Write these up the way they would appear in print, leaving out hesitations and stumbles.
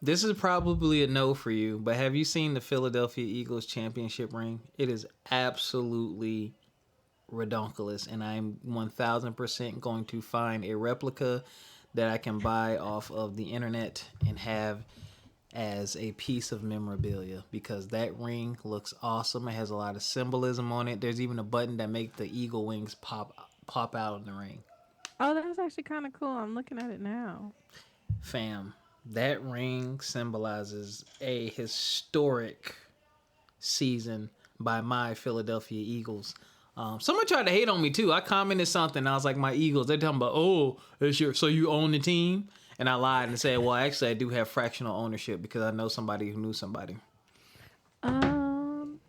This is probably a no for you, but have you seen the Philadelphia Eagles championship ring? It is absolutely redonkulous, and I'm 1000% going to find a replica that I can buy off of the internet and have as a piece of memorabilia because that ring looks awesome. It has a lot of symbolism on it. There's even a button that makes the eagle wings pop out in the ring. Oh, that's actually kind of cool. I'm looking at it now. Fam, that ring symbolizes a historic season by my Philadelphia Eagles. Someone tried to hate on me too. I commented something. I was like, "My Eagles." They're talking about, "Oh, it's your so you own the team." And I lied and said, "Well, actually, I do have fractional ownership because I know somebody who knew somebody." Um,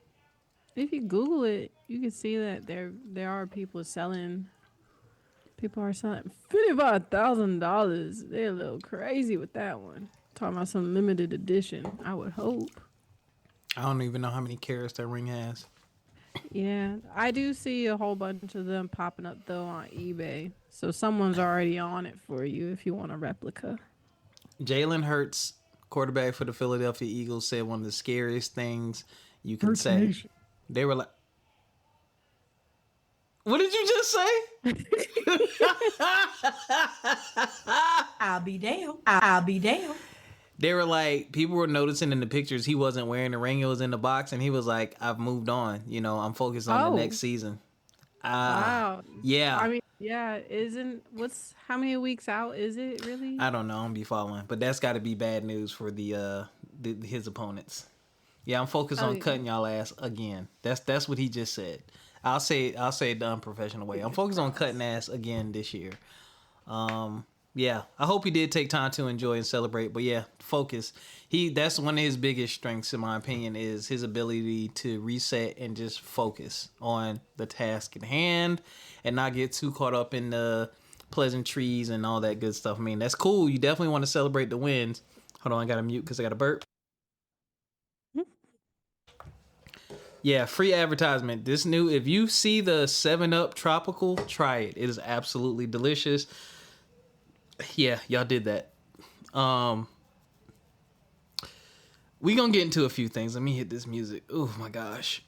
if you Google it, you can see that there are people selling. People are selling $55,000. They're a little crazy with that one. Talking about some limited edition. I would hope. I don't even know how many carats that ring has. Yeah, I do see a whole bunch of them popping up though on eBay. So someone's already on it for you if you want a replica. Jalen Hurts, quarterback for the Philadelphia Eagles, said one of the scariest things you can Hurts say. Nation. They were like, "What did you just say?" I'll be damned. I'll be damned. They were like, people were noticing in the pictures he wasn't wearing the ring. It was in the box, and he was like, "I've moved on. You know, I'm focused on the Oh, next season." wow. Yeah. I mean, yeah, isn't what's how many weeks out is it really? I don't know. I'm be following, but that's got to be bad news for his opponents. Yeah, I'm focused Oh on yeah. cutting y'all ass again. That's what he just said. I'll say it the unprofessional way. I'm focused on cutting ass again this year. Yeah, I hope he did take time to enjoy and celebrate. But yeah, focus. That's one of his biggest strengths, in my opinion, is his ability to reset and just focus on the task at hand and not get too caught up in the pleasantries and all that good stuff. I mean, that's cool. You definitely want to celebrate the wins. Hold on, I gotta mute because I got to burp. Yeah, free advertisement. This new, if you see the 7 Up Tropical, try it. It is absolutely delicious. Yeah, y'all did that. Um, we gonna get into a few things. Let me hit this music. Oh my gosh,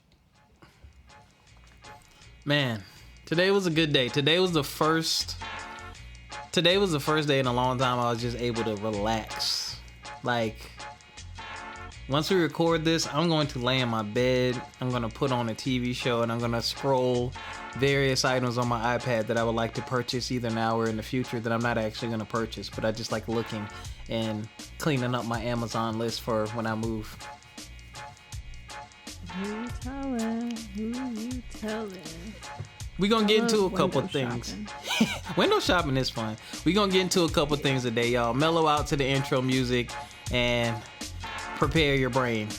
man, today was a good day. Today was the first. Today was the first day in a long time I was just able to relax. Like, once we record this, I'm going to lay in my bed. I'm going to put on a TV show and I'm going to scroll various items on my iPad that I would like to purchase either now or in the future that I'm not actually going to purchase, but I just like looking and cleaning up my Amazon list for when I move. Who you telling? Who you telling? We're going to get into a couple window things. shopping. Window shopping is fun. We're going to get into a couple things today, y'all. Mellow out to the intro music and prepare your brain.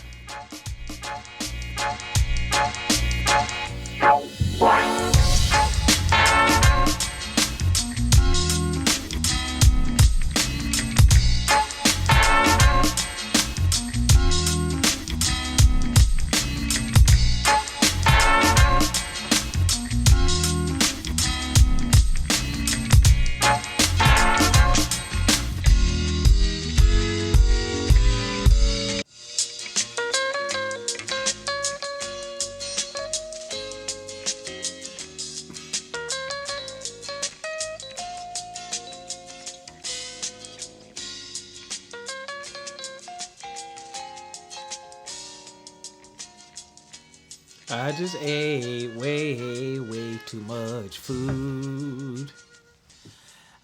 I just ate way too much food.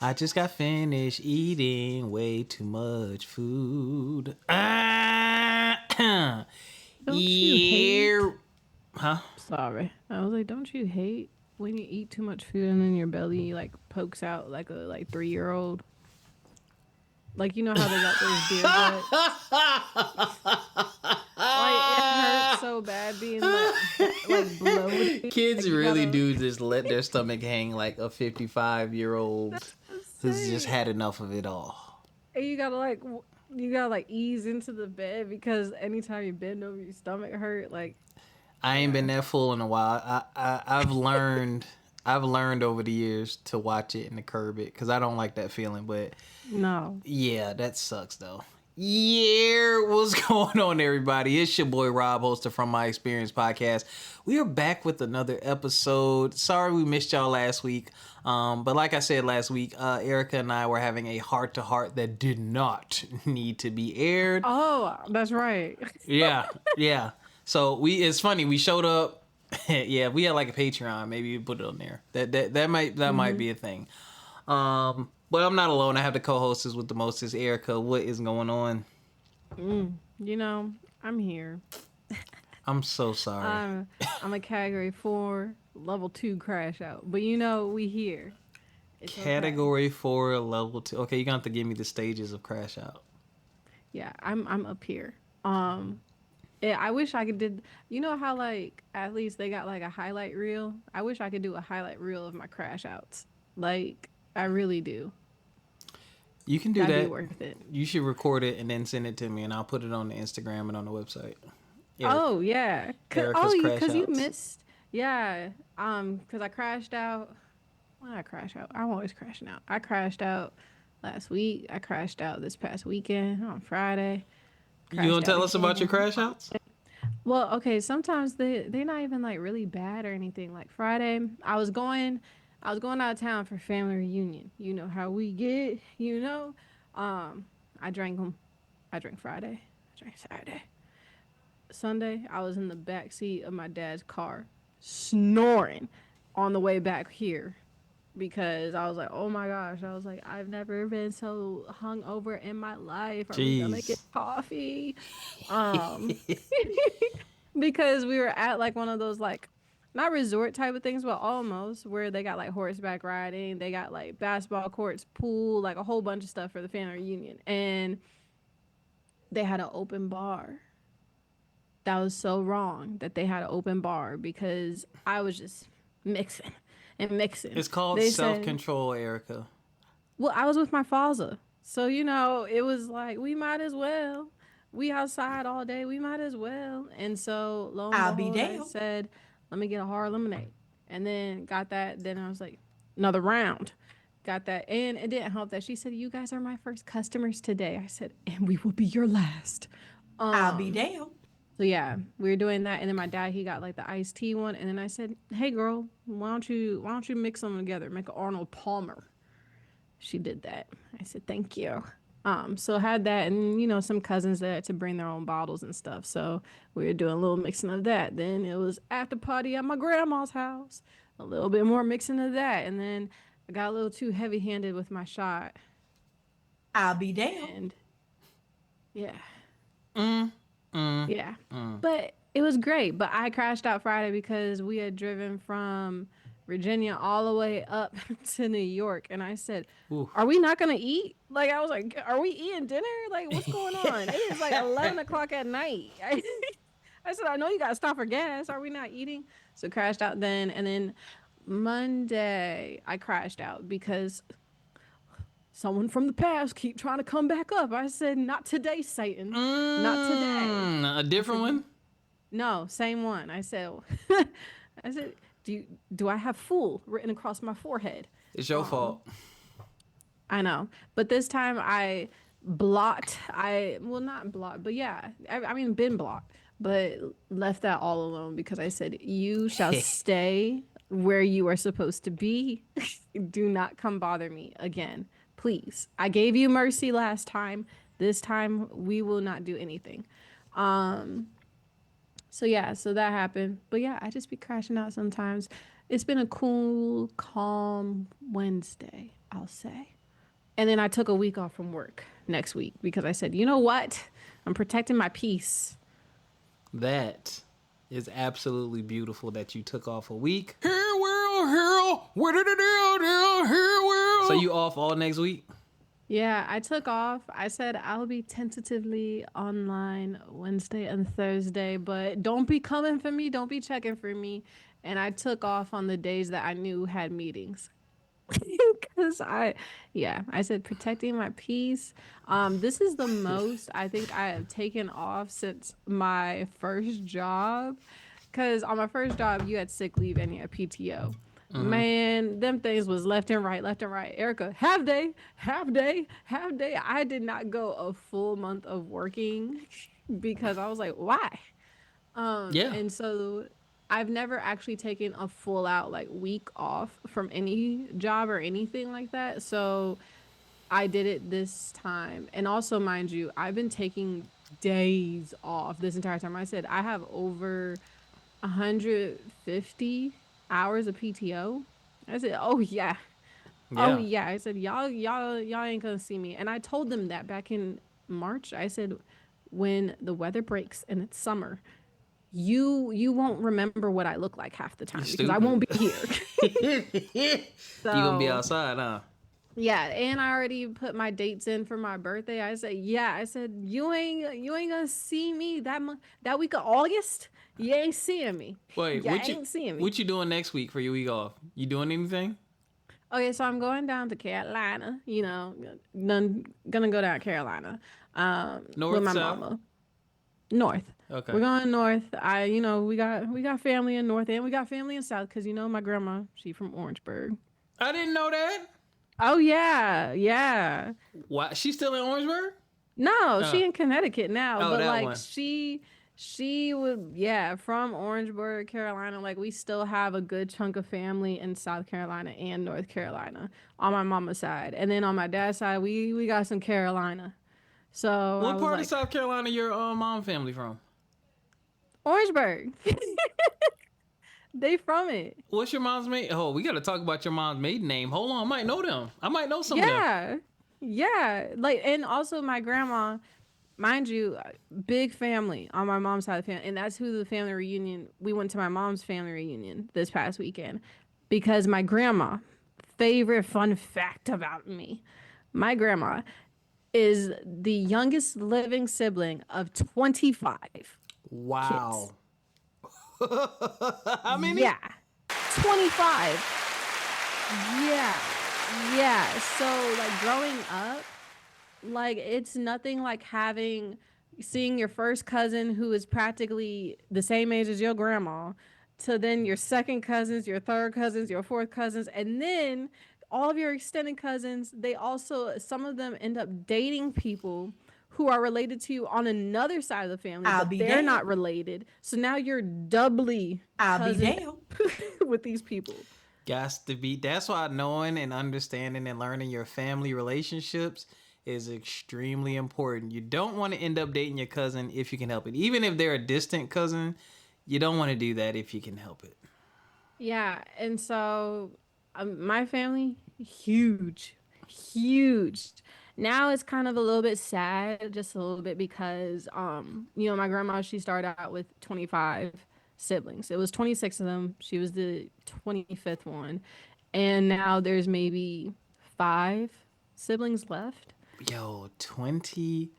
I just got finished eating way too much food. Don't you hate? Yeah. Huh? Sorry. I was like, don't you hate when you eat too much food and then your belly like pokes out like a 3-year-old? Like you know how they got those beer guts? Like it hurts so bad being like bloated. Kids Like you really gotta do just let their stomach hang like a 55-year-old who's just say. had enough of it all. And you gotta like ease into the bed because anytime you bend over your stomach hurt. Like I ain't yeah. been that full in a while. I've learned I've learned over the years to watch it and to curb it because I don't like that feeling. But No. yeah, that sucks though. Yeah, what's going on, everybody? It's your boy Rob, host of From My Experience podcast. We are back with another episode. Sorry we missed y'all last week, but like I said last week, Erica and I were having a heart-to-heart that did not need to be aired. Oh, that's right. Yeah. So it's funny. We showed up. Yeah, we had like a Patreon. Maybe we put it on there. That might be a thing. But I'm not alone. I have the co-hostess with the mostest, Erica. What is going on? You know, I'm here. I'm so sorry. I'm a category 4, level 2 crash out. But you know, we here. It's Category 4, level 2. Okay, you're gonna have to give me the stages of crash out. Yeah, I'm up here. Yeah, I wish I could did. You know how like athletes they got like a highlight reel. I wish I could do a highlight reel of my crash outs. Like I really do. You can do That'd that. be worth it. You should record it and then send it to me, and I'll put it on the Instagram and on the website. Oh yeah. Erica's crash Because you outs. missed. Yeah. Because I crashed out. When did I crash out? I'm always crashing out. I crashed out last week. I crashed out this past weekend on Friday. You gonna tell us about your crash outs? Well, okay. Sometimes they're not even like really bad or anything. Like Friday, I was going out of town for family reunion. You know how we get. You know, I drank Friday. I drank Saturday. Sunday, I was in the back seat of my dad's car, snoring on the way back here. Because I was like, oh my gosh. I was like, I've never been so hungover in my life. Are we gonna get coffee? Because we were at like one of those like, not resort type of things, but almost, where they got like horseback riding. They got like basketball courts, pool, like a whole bunch of stuff for the family reunion. And they had an open bar. That was so wrong that they had an open bar because I was just mixing. It's called self-control, Erica. Well, I was with my father. So, you know, it was like, we might as well. We outside all day. We might as well. And so, lo and behold, I said, let me get a hard lemonade. And then got that. Then I was like, another round. Got that. And it didn't help that she said, you guys are my first customers today. I said, and we will be your last. I'll be damned. So yeah, we were doing that, and then my dad he got like the iced tea one, and then I said, "Hey girl, why don't you mix them together, make an Arnold Palmer?" She did that. I said, "Thank you." So had that, and you know some cousins there to bring their own bottles and stuff. So we were doing a little mixing of that. Then it was after party at my grandma's house, a little bit more mixing of that, and then I got a little too heavy-handed with my shot. I'll be damned. And yeah. But it was great. But I crashed out Friday because we had driven from Virginia all the way up to New York. And I said, are we not going to eat? Like, I was like, are we eating dinner? Like, what's going on? It is like 11 o'clock at night. I said, I know you got to stop for gas. Are we not eating? So crashed out then. And then Monday, I crashed out because someone from the past keep trying to come back up. I said, not today, Satan. Not today. A different one? No, same one. I said, do I have fool written across my forehead? It's your fault. I know. But this time I blocked. Not blocked, but yeah. I mean, been blocked. But left that all alone because I said, you shall stay where you are supposed to be. Do not come bother me again. Please. I gave you mercy last time. This time we will not do anything. So that happened. But yeah, I just be crashing out sometimes. It's been a cool, calm Wednesday, I'll say. And then I took a week off from work next week because I said, you know what? I'm protecting my peace. That is absolutely beautiful that you took off a week. So you off all next week? Yeah, I took off. I said I'll be tentatively online Wednesday and Thursday, but don't be coming for me. Don't be checking for me. And I took off on the days that I knew had meetings. Because I said protecting my peace. This is the most I think I have taken off since my first job. Because on my first job, you had sick leave and you had PTO. Man, them things was left and right, left and right. Erica, half day, half day, half day. I did not go a full month of working because I was like, why? Yeah. And so I've never actually taken a full out like week off from any job or anything like that. So I did it this time. And also, mind you, I've been taking days off this entire time. I said I have over 150 hours of PTO. I said, "Oh yeah. Oh Yeah. yeah." I said, "Y'all ain't gonna see me." And I told them that back in March. I said, "When the weather breaks and it's summer, you won't remember what I look like half the time because I won't Stupid. be here." You gonna be So outside, huh? yeah, and I already put my dates in for my birthday. I said, yeah, I said you ain't gonna see me that week of August. You ain't seeing me. Wait, You ain't seeing me. what you doing next week for your week off? You doing anything? Okay, so I'm going down to Carolina. Gonna go down to Carolina. With North, my south? mama. North. Okay. We're going north. We got family in north and we got family in south because my grandma, she from Orangeburg. I didn't know that. Oh yeah, yeah. Why? She's still in Orangeburg? No, Oh. she in Connecticut now, Oh, but that like one. she would, yeah, from Orangeburg, Carolina. Like we still have a good chunk of family in South Carolina and North Carolina on my mama's side, and then on my dad's side, we got some Carolina. So I What was part of like, South Carolina your mom family from? Orangeburg. They from it. What's your mom's maiden? Oh, we got to talk about your mom's maiden name. Hold on, I might know them. I might know some of them. Yeah, yeah. Like, and also my grandma, mind you, big family on my mom's side of the family, and that's who the family reunion. We went to my mom's family reunion this past weekend because my grandma. Favorite fun fact about me, my grandma is the youngest living sibling of 25 kids. Wow. How many? Yeah, 25. Yeah, yeah. So like growing up, like it's nothing like seeing your first cousin who is practically the same age as your grandma to then your second cousins, your third cousins, your fourth cousins, and then all of your extended cousins, they also some of them end up dating people who are related to you on another side of the family, I'll but be they're damned. not related. So now you're doubly I'll be cousin damned. with these people. Got to be. That's why knowing and understanding and learning your family relationships is extremely important. You don't want to end up dating your cousin if you can help it. Even if they're a distant cousin, you don't want to do that if you can help it. Yeah, and so my family, huge, huge. Now it's kind of a little bit sad, just a little bit because, my grandma, she started out with 25 siblings. It was 26 of them. She was the 25th one. And now there's maybe 5 siblings left. Yo, 20.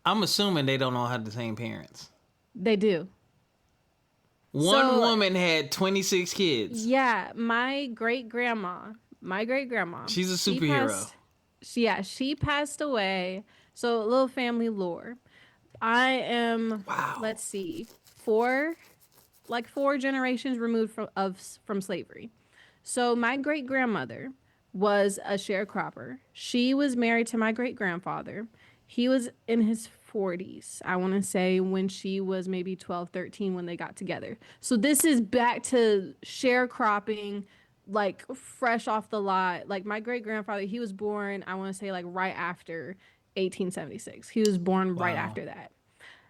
I'm assuming they don't all have the same parents. They do. One So, woman had 26 kids. yeah, my great grandma, She's a she superhero. she passed away. So a little family lore. I am, Wow. let's see, 4 generations removed from slavery. So my great grandmother was a sharecropper. She was married to my great grandfather. He was in his 40s, I want to say, when she was maybe 12, 13 when they got together. So this is back to sharecropping, like fresh off the lot. Like my great grandfather, he was born, I want to say, like right after 1876. He was born right Wow. after that.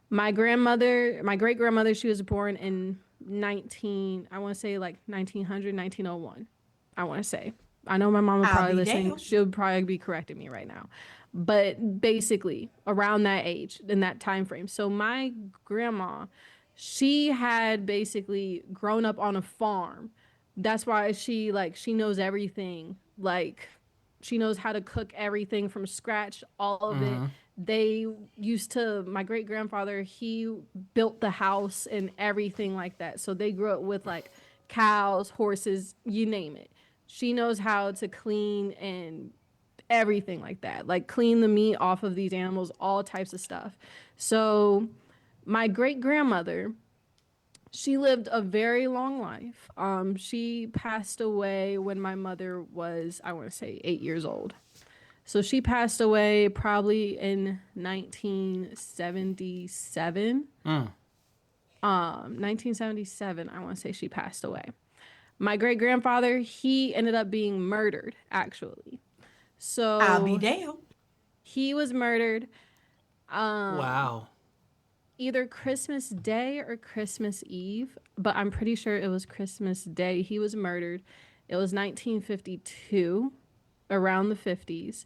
My great grandmother, she was born in I want to say like 1900, 1901. I want to say. I know my mom will I'll probably be listening. damned. She'll probably be correcting me right now. But basically, around that age, in that time frame. So my grandma, she had basically grown up on a farm. That's why she knows everything. Like she knows how to cook everything from scratch, all of it. My great grandfather, he built the house and everything like that. So they grew up with like cows, horses, you name it. She knows how to clean and everything like that, like clean the meat off of these animals, all types of stuff. So my great grandmother, She lived a very long life. She passed away when my mother was, I want to say, 8 years old. So she passed away probably in 1977. 1977, I want to say she passed away. My great grandfather, he ended up being murdered, actually. I'll be So damned. he was murdered Wow. either Christmas Day or Christmas Eve, but I'm pretty sure it was Christmas Day. He was murdered. It was 1952, around the 50s.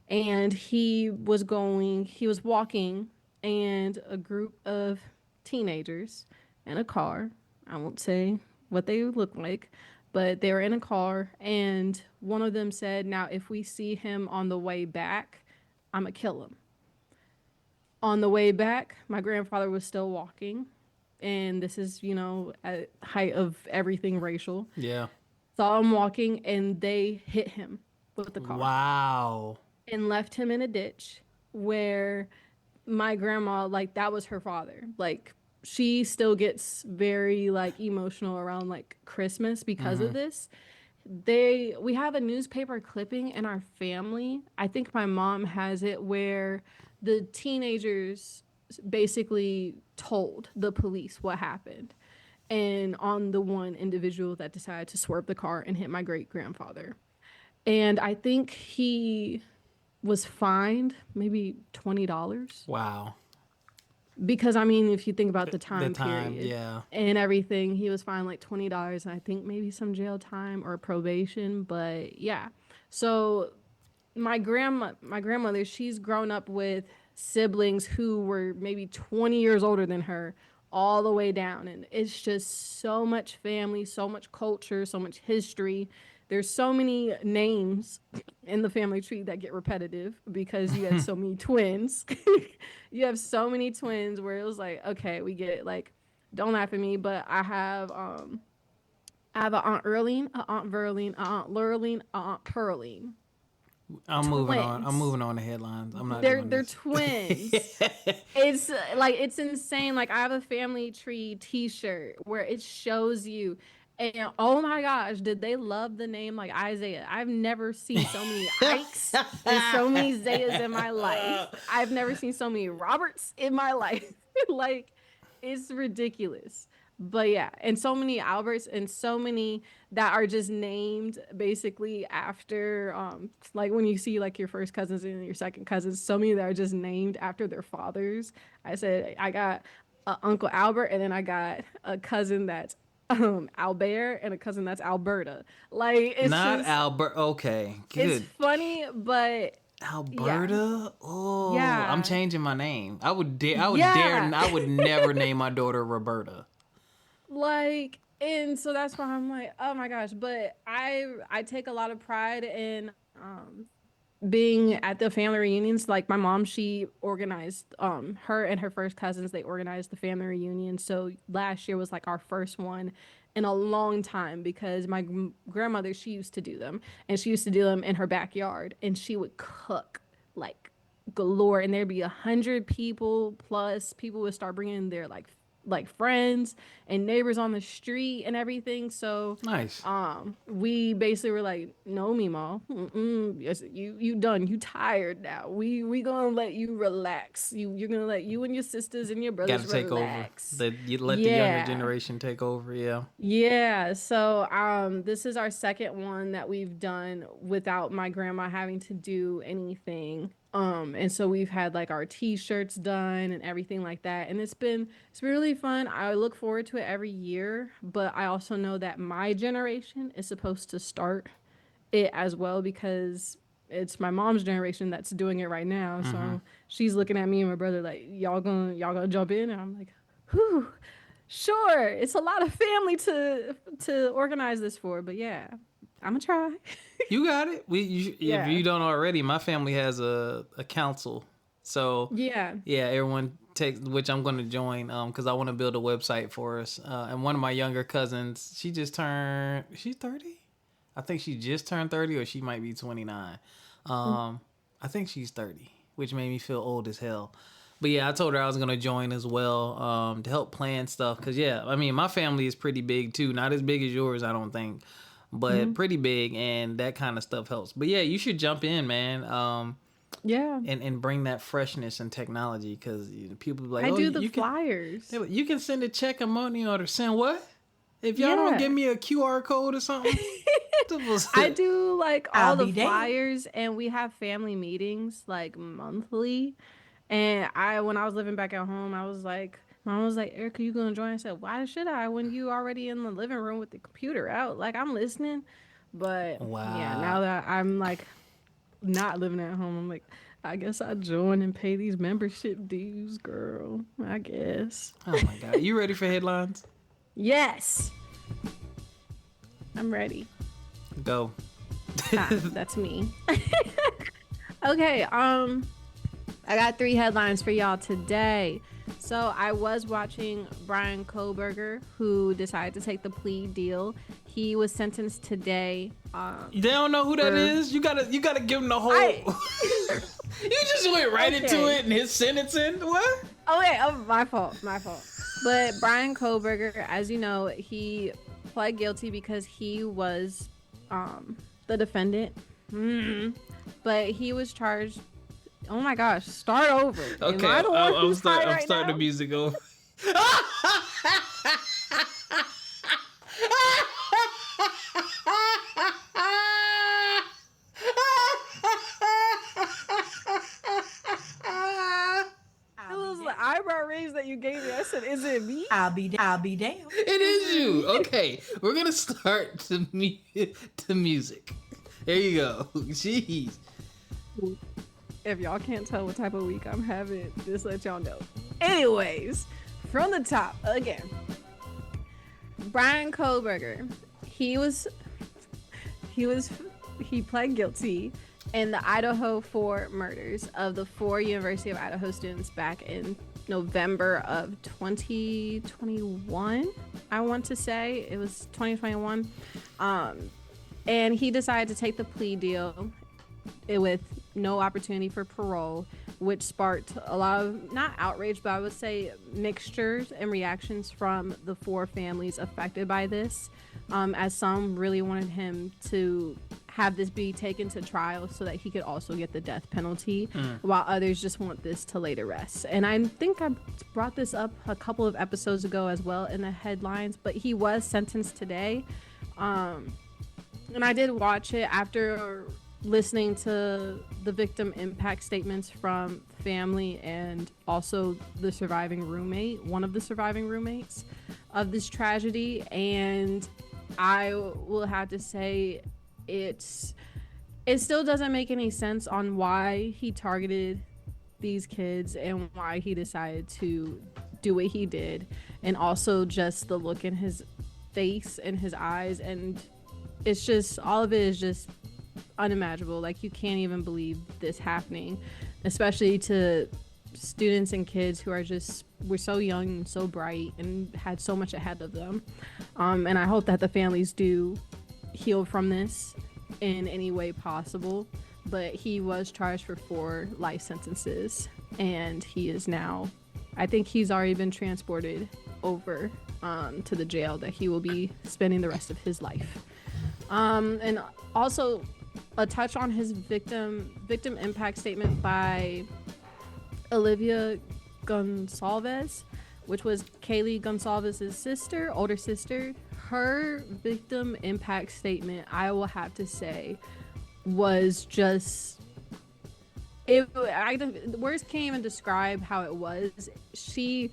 And he was walking, and a group of teenagers in a car, I won't say what they look like, but they were in a car, and one of them said, "Now, if we see him on the way back, I'm going to kill him." On the way back, my grandfather was still walking, and this is, at height of everything racial. Yeah. Saw him walking, and they hit him with the car. Wow. And left him in a ditch where my grandma, like, that was her father. Like, she still gets very, like, emotional around, like, Christmas because of this. We have a newspaper clipping in our family. I think my mom has it, where the teenagers basically told the police what happened, and on the one individual that decided to swerve the car and hit my great grandfather. And I think he was fined maybe $20. Wow. Because, I mean, if you think about the The time time, period yeah. and everything, he was fined like $20, and I think maybe some jail time or probation. But yeah, so my grandmother, she's grown up with siblings who were maybe 20 years older than her, all the way down, and it's just so much family, so much culture, so much history. There's so many names in the family tree that get repetitive because you have so many twins. You have so many twins where it was like, okay, we get it. Like, don't laugh at me, but I have an Aunt Earlene, an Aunt Verline, an Aunt Lurline, an Aunt Pearline. I'm moving on. I'm Twins. moving on the headlines. I'm not They're doing they're this. twins. It's like, it's insane. Like, I have a family tree T-shirt where it shows you, and oh my gosh, did they love the name like Isaiah? I've never seen so many Ikes and so many Zayas in my life. I've never seen so many Roberts in my life. Like, it's ridiculous. But yeah, and so many Alberts, and so many that are just named basically after, like, when you see like your first cousins and your second cousins, so many that are just named after their fathers. I said I got Uncle Albert, and then I got a cousin that's Albert, and a cousin that's Alberta. Like, it's Not just, Albert. Okay, it's good. funny, but yeah, Alberta. Oh, I'm yeah, changing my name. I would dare. I would dare. yeah. I would never name my daughter Roberta. Like, and so that's why I'm like, oh my gosh. But I take a lot of pride in being at the family reunions. Like, my mom, she organized, her and her first cousins, they organized the family reunion. So last year was like our first one in a long time, because my grandmother, she used to do them, and she used to do them in her backyard, and she would cook like galore, and there'd be 100 people plus. People would start bringing their like friends and neighbors on the street and everything. So Nice. we basically were like, no, Mima, yes, you done, you tired now. We gonna let you relax. You're gonna let you and your sisters and your Got brothers to take over. relax. You let the younger Yeah. generation take over. Yeah. Yeah, so this is our second one that we've done without my grandma having to do anything. And so we've had like our t-shirts done and everything like that. And it's really fun. I look forward to it every year, but I also know that my generation is supposed to start it as well, because it's my mom's generation that's doing it right now. So she's looking at me and my brother like, y'all gonna jump in? And I'm like, whew. Sure, it's a lot of family to organize this for, but yeah, I'm gonna try. You got it. Yeah. If you don't already, my family has a council. So Yeah. yeah, everyone takes, which I'm going to join, because I want to build a website for us. And one of my younger cousins, she's 30. I think she just turned 30, or she might be 29. I think she's 30, which made me feel old as hell. But yeah, I told her I was gonna join as well, to help plan stuff. Cause yeah, I mean, my family is pretty big too. Not as big as yours, I don't think, but pretty big, and that kind of stuff helps. But yeah, you should jump in, man. Yeah. And bring that freshness and technology, because people be like, I oh, do the you flyers. you can send a check, a money order. Send what? If y'all don't give me a QR code or something. I do like all the be damned. flyers, and we have family meetings like monthly. And when I was living back at home, I was like, Mom was like, Ericca, you gonna join? I said, why should I when you already in the living room with the computer out? Like, I'm listening. But yeah, now that I'm like not living at home, I'm like, I guess I join and pay these membership dues, girl. I guess. Oh my God. You ready for headlines? Yes. I'm ready. Go. That's me. Okay, I got 3 headlines for y'all today. So I was watching Bryan Kohberger, who decided to take the plea deal. He was sentenced today. They don't know who that is. You gotta give them the whole. You just went right into it and his sentencing. What? Okay, my fault. But Bryan Kohberger, as you know, he pled guilty because he was the defendant. But he was charged. Oh my gosh! Start over. Okay, I'm starting the music over. It was the eyebrow raise that you gave me. I said, "Is it me?" I'll be damned. It is you. Okay, we're gonna start to music. There you go. Jeez. If y'all can't tell what type of week I'm having, just let y'all know. Anyways, from the top again. Bryan Kohberger, he pled guilty in the Idaho 4 murders of the 4 University of Idaho students back in November of 2021. I want to say it was 2021. And he decided to take the plea deal with no opportunity for parole, which sparked a lot of, not outrage, but I would say mixtures and reactions from the 4 families affected by this, as some really wanted him to have this be taken to trial so that he could also get the death penalty, while others just want this to lay to rest. And I think I brought this up a couple of episodes ago as well in the headlines, but he was sentenced today. And I did watch it after listening to the victim impact statements from family and also the surviving roommate, one of the surviving roommates of this tragedy. And I will have to say it still doesn't make any sense on why he targeted these kids and why he decided to do what he did. And also just the look in his face and his eyes. And it's just, all of it is just unimaginable. Like, you can't even believe this happening, especially to students and kids who were so young and so bright and had so much ahead of them. And I hope that the families do heal from this in any way possible. But he was charged for 4 life sentences, and he is now, I think he's already been transported over to the jail that he will be spending the rest of his life. And also a touch on his victim impact statement by Olivia Gonsalves, which was Kaylee Gonsalves' older sister. Her victim impact statement, I will have to say, was just, the words can't even describe how it was. She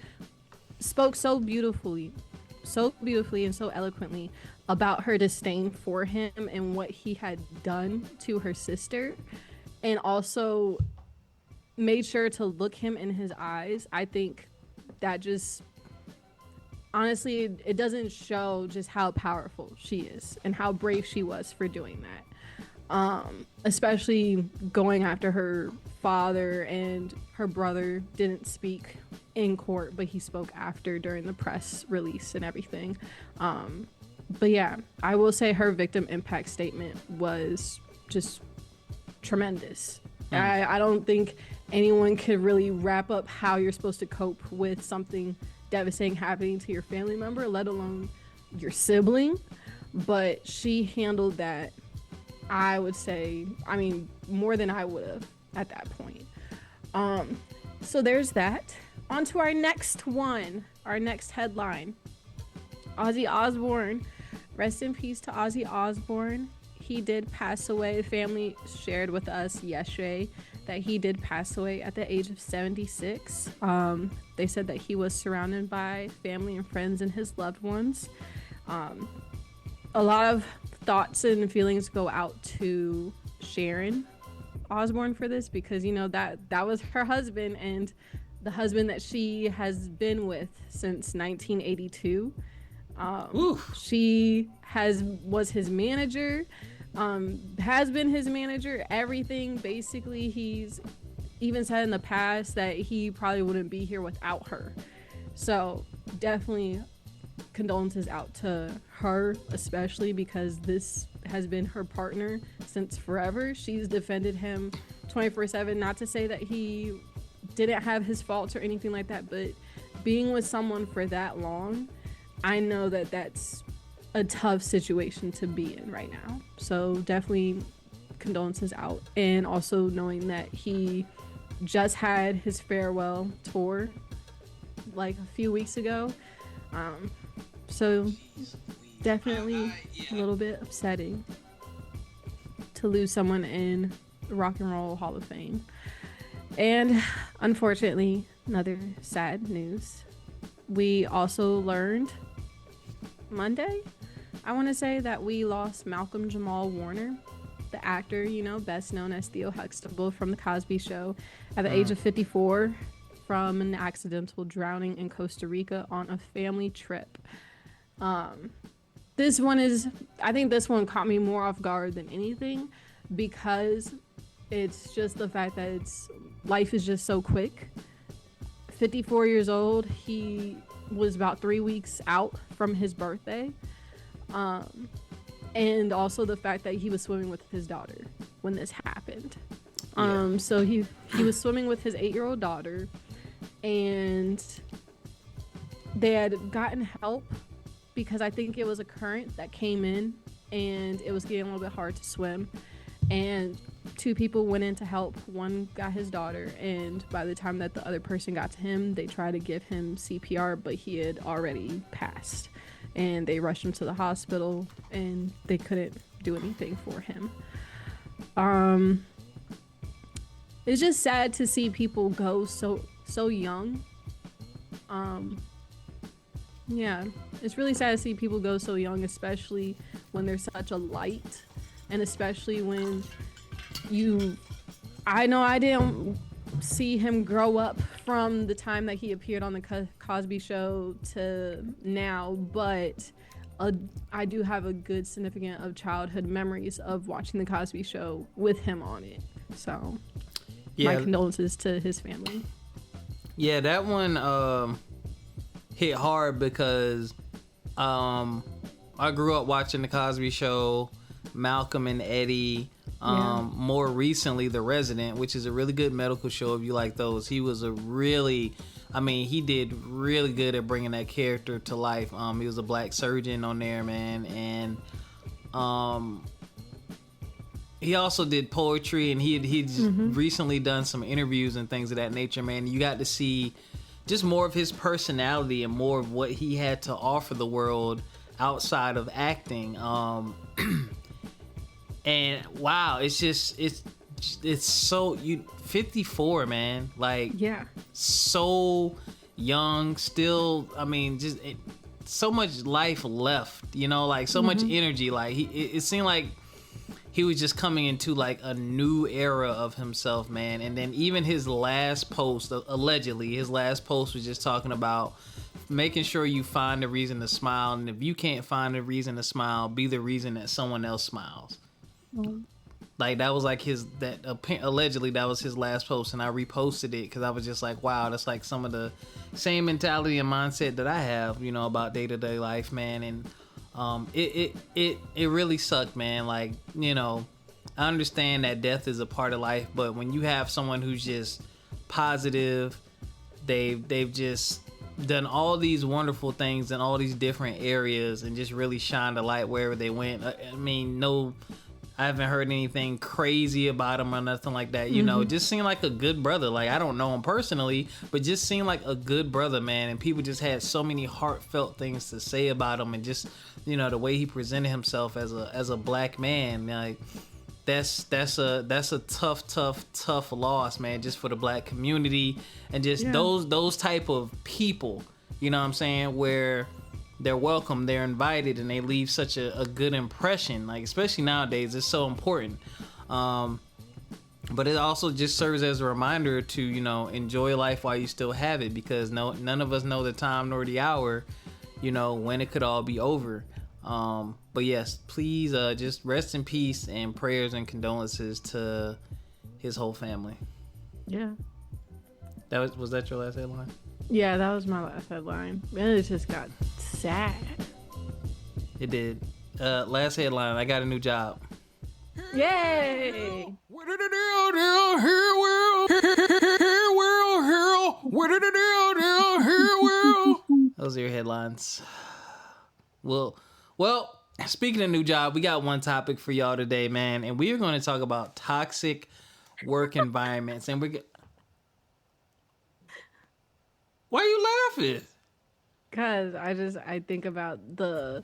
spoke so beautifully and so eloquently about her disdain for him and what he had done to her sister, and also made sure to look him in his eyes. I think that just, honestly, it doesn't show just how powerful she is and how brave she was for doing that. Especially going after her father, and her brother didn't speak in court, but he spoke after during the press release and everything. But yeah, I will say her victim impact statement was just tremendous. I don't think anyone could really wrap up how you're supposed to cope with something devastating happening to your family member, let alone your sibling. But she handled that, I would say, I mean, more than I would have at that point. So there's that. On to our next one, our next headline. Ozzy Osbourne. Rest in peace to Ozzy Osbourne. He did pass away. Family shared with us yesterday that he did pass away at the age of 76. They said that he was surrounded by family and friends and his loved ones. A lot of thoughts and feelings go out to Sharon Osbourne for this, because you know that was her husband, and the husband that she has been with since 1982. She was his manager, has been his manager, everything. Basically, he's even said in the past that he probably wouldn't be here without her. So definitely condolences out to her, especially because this has been her partner since forever. She's defended him 24/7. Not to say that he didn't have his faults or anything like that, but being with someone for that long, I know that that's a tough situation to be in right now. So definitely condolences out. And also knowing that he just had his farewell tour like a few weeks ago. So definitely a little bit upsetting to lose someone in the Rock and Roll Hall of Fame. And unfortunately, another sad news. We also learned Monday, I want to say, that we lost Malcolm Jamal Warner, the actor, you know, best known as Theo Huxtable from The Cosby Show, at the age of 54 from an accidental drowning in Costa Rica on a family trip. This one I think this one caught me more off guard than anything, because it's just the fact that life is just so quick. 54 years old. He was about 3 weeks out from his birthday. And also the fact that he was swimming with his daughter when this happened. So he was swimming with his 8-year-old daughter, and they had gotten help because I think it was a current that came in and it was getting a little bit hard to swim. And 2 people went in to help. One got his daughter, and by the time that the other person got to him, they tried to give him CPR, but he had already passed. And they rushed him to the hospital, and they couldn't do anything for him. It's just sad to see people go so young. Yeah, it's really sad to see people go so young, especially when there's such a light. And especially when I know I didn't see him grow up from the time that he appeared on the Cosby Show to now, but I do have a good significant of childhood memories of watching the Cosby Show with him on it. So my condolences to his family. Yeah, that one hit hard because I grew up watching the Cosby Show, Malcolm and Eddie, more recently The Resident, which is a really good medical show if you like those. He was he did really good at bringing that character to life. He was a black surgeon on there, man, and he also did poetry, and he'd recently done some interviews and things of that nature, man. You got to see just more of his personality and more of what he had to offer the world outside of acting. And wow, it's so 54, man. Like, so young still. I mean, just so much life left, you know, like so much energy. Like it seemed like he was just coming into like a new era of himself, man. And then even his last post, allegedly, his last post was just talking about making sure you find a reason to smile. And if you can't find a reason to smile, be the reason that someone else smiles. Like that was like allegedly that was his last post, and I reposted it because I was just like, wow, that's like some of the same mentality and mindset that I have, you know, about day-to-day life, man. And it really sucked, man. Like, you know, I understand that death is a part of life, but when you have someone who's just positive. They've just done all these wonderful things in all these different areas and just really shined a light wherever they went. I mean, I haven't heard anything crazy about him or nothing like that. You know, it just seemed like a good brother. Like, I don't know him personally, but just seemed like a good brother, man. And people just had so many heartfelt things to say about him, and just, you know, the way he presented himself as a black man. Like, that's a tough loss, man, just for the black community and just those type of people, you know what I'm saying, where they're welcome, they're invited, and they leave such a good impression. Like, especially nowadays, it's so important. But it also just serves as a reminder to, you know, enjoy life while you still have it, because none of us know the time nor the hour, you know, when it could all be over. But yes, please just rest in peace, and prayers and condolences to his whole family. Yeah. Was that your last headline? Yeah, that was my last headline. And it just got sad. It did. Last headline, I got a new job. Yay! Those are your headlines. Well, speaking of new job, we got one topic for y'all today, man, and we are going to talk about toxic work environments. And why are you laughing? Cause I think about the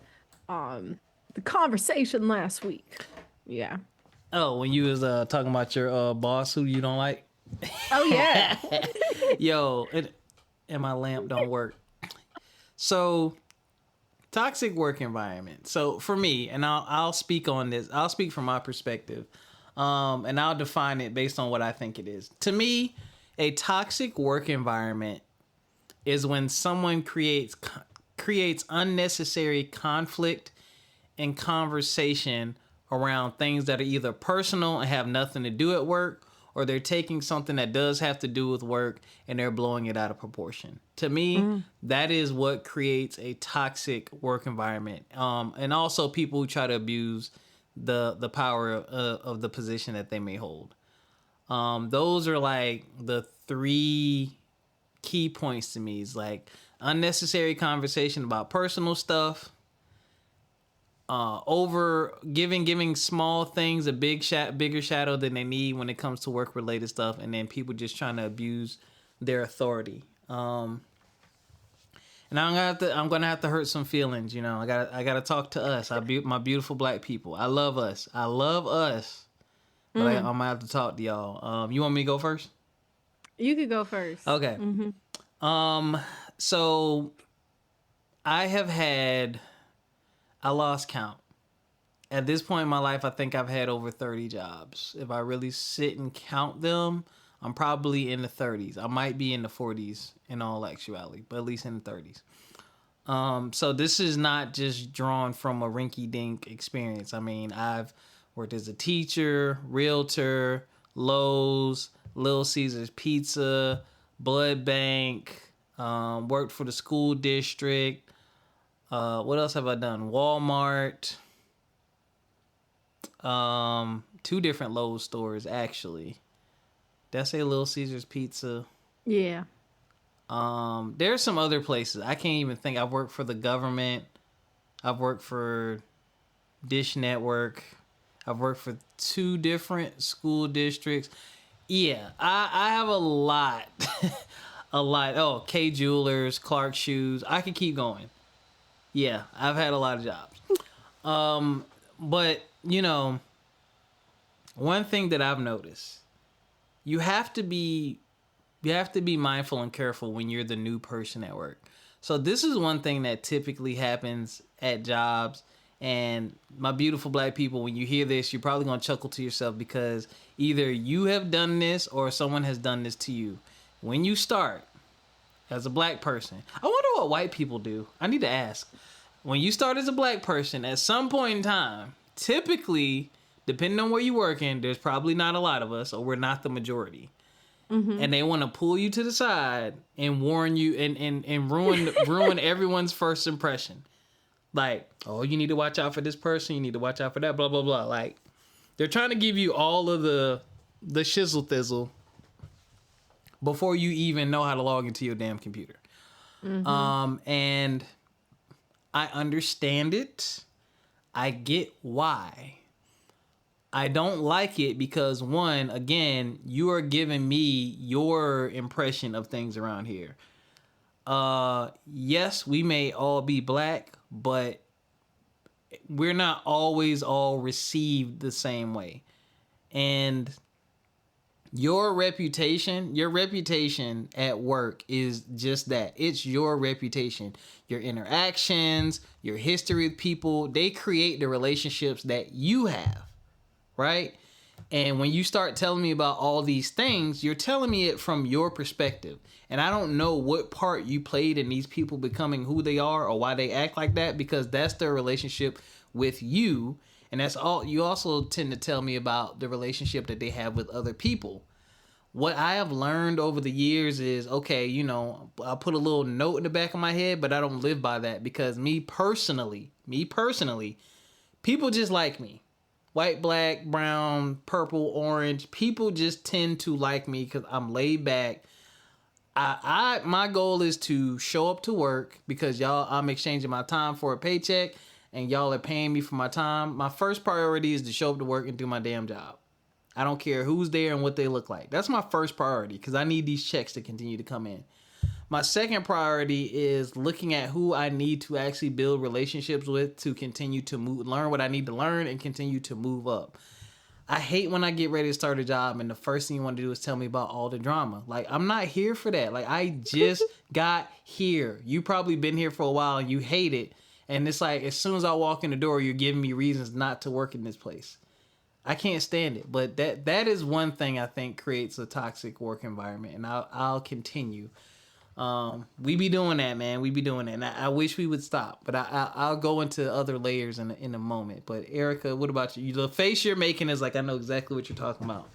conversation last week. Yeah. Oh, when you was talking about your boss who you don't like. Oh yeah. Yo, and my lamp don't work. So, toxic work environment. So for me, and I'll speak on this. I'll speak from my perspective, and I'll define it based on what I think it is. To me, a toxic work environment is when someone creates unnecessary conflict and conversation around things that are either personal and have nothing to do at work, or they're taking something that does have to do with work and they're blowing it out of proportion. To me, that is what creates a toxic work environment. And also people who try to abuse the power of the position that they may hold. Those are like the three key points to me. Is like unnecessary conversation about personal stuff, over giving small things a bigger shadow than they need when it comes to work related stuff, and then people just trying to abuse their authority. And I'm gonna have to hurt some feelings, you know. I gotta talk to us, my beautiful black people. I love us, but I'm gonna have to talk to y'all. You want me to go first? You could go first. Okay. So I lost count. At this point in my life, I think I've had over 30 jobs. If I really sit and count them, I'm probably in the 30s. I might be in the 40s in all actuality, but at least in the 30s. So this is not just drawn from a rinky-dink experience. I mean, I've worked as a teacher, realtor, Lowe's, Little Caesars Pizza, blood bank, worked for the school district. What else have I done? Walmart. 2 different Lowe's stores, actually. Did I say Little Caesars Pizza? Yeah. There's some other places. I can't even think. I've worked for the government. I've worked for Dish Network. I've worked for 2 different school districts. Yeah, I have a lot. A lot. Oh, K Jewelers, Clark Shoes. I could keep going. Yeah, I've had a lot of jobs. But, you know, one thing that I've noticed, you have to be mindful and careful when you're the new person at work. So this is one thing that typically happens at jobs. And my beautiful black people, when you hear this, you're probably going to chuckle to yourself, because either you have done this or someone has done this to you. When you start as a black person, I wonder what white people do. I need to ask. When you start as a black person, at some point in time, typically, depending on where you're working, there's probably not a lot of us, or we're not the majority. And they want to pull you to the side and warn you and ruin everyone's first impression. Like, oh, you need to watch out for this person. You need to watch out for that, blah, blah, blah. Like, they're trying to give you all of the shizzle thizzle before you even know how to log into your damn computer. And I understand it. I get why. I don't like it because, one, again, you are giving me your impression of things around here. Yes, we may all be black, but we're not always all received the same way. And your reputation at work is just that. It's your reputation. Your interactions, your history with people, they create the relationships that you have, right? And when you start telling me about all these things, you're telling me it from your perspective. And I don't know what part you played in these people becoming who they are or why they act like that, because that's their relationship with you. And that's all. You also tend to tell me about the relationship that they have with other people. What I have learned over the years is, okay, you know, I put a little note in the back of my head, but I don't live by that, because me personally, people just like me. White, black, brown, purple, orange. People just tend to like me because I'm laid back. My goal is to show up to work, because I'm exchanging my time for a paycheck and y'all are paying me for my time. My first priority is to show up to work and do my damn job. I don't care who's there and what they look like. That's my first priority, because I need these checks to continue to come in. My second priority is looking at who I need to actually build relationships with to continue to learn what I need to learn and continue to move up. I hate when I get ready to start a job and the first thing you want to do is tell me about all the drama. Like, I'm not here for that. Like, I just got here. You probably been here for a while and you hate it. And it's like, as soon as I walk in the door, you're giving me reasons not to work in this place. I can't stand it. But that is one thing I think creates a toxic work environment. And I'll continue. We be doing that, man. We be doing that. And I wish we would stop, but I'll go into other layers in a moment. But Ericka, what about you? The face you're making is like, I know exactly what you're talking about.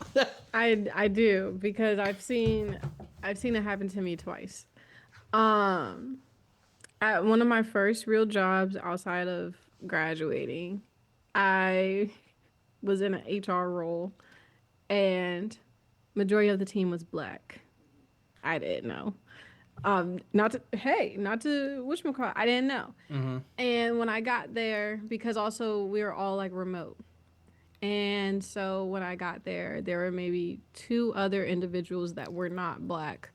I do, because I've seen it happen to me twice. At one of my first real jobs outside of graduating, I was in an HR role, and majority of the team was black. I didn't know. Not to whatchamacallit, I didn't know. Mm-hmm. And when I got there, because also we were all like remote. And so when I got there were maybe 2 other individuals that were not black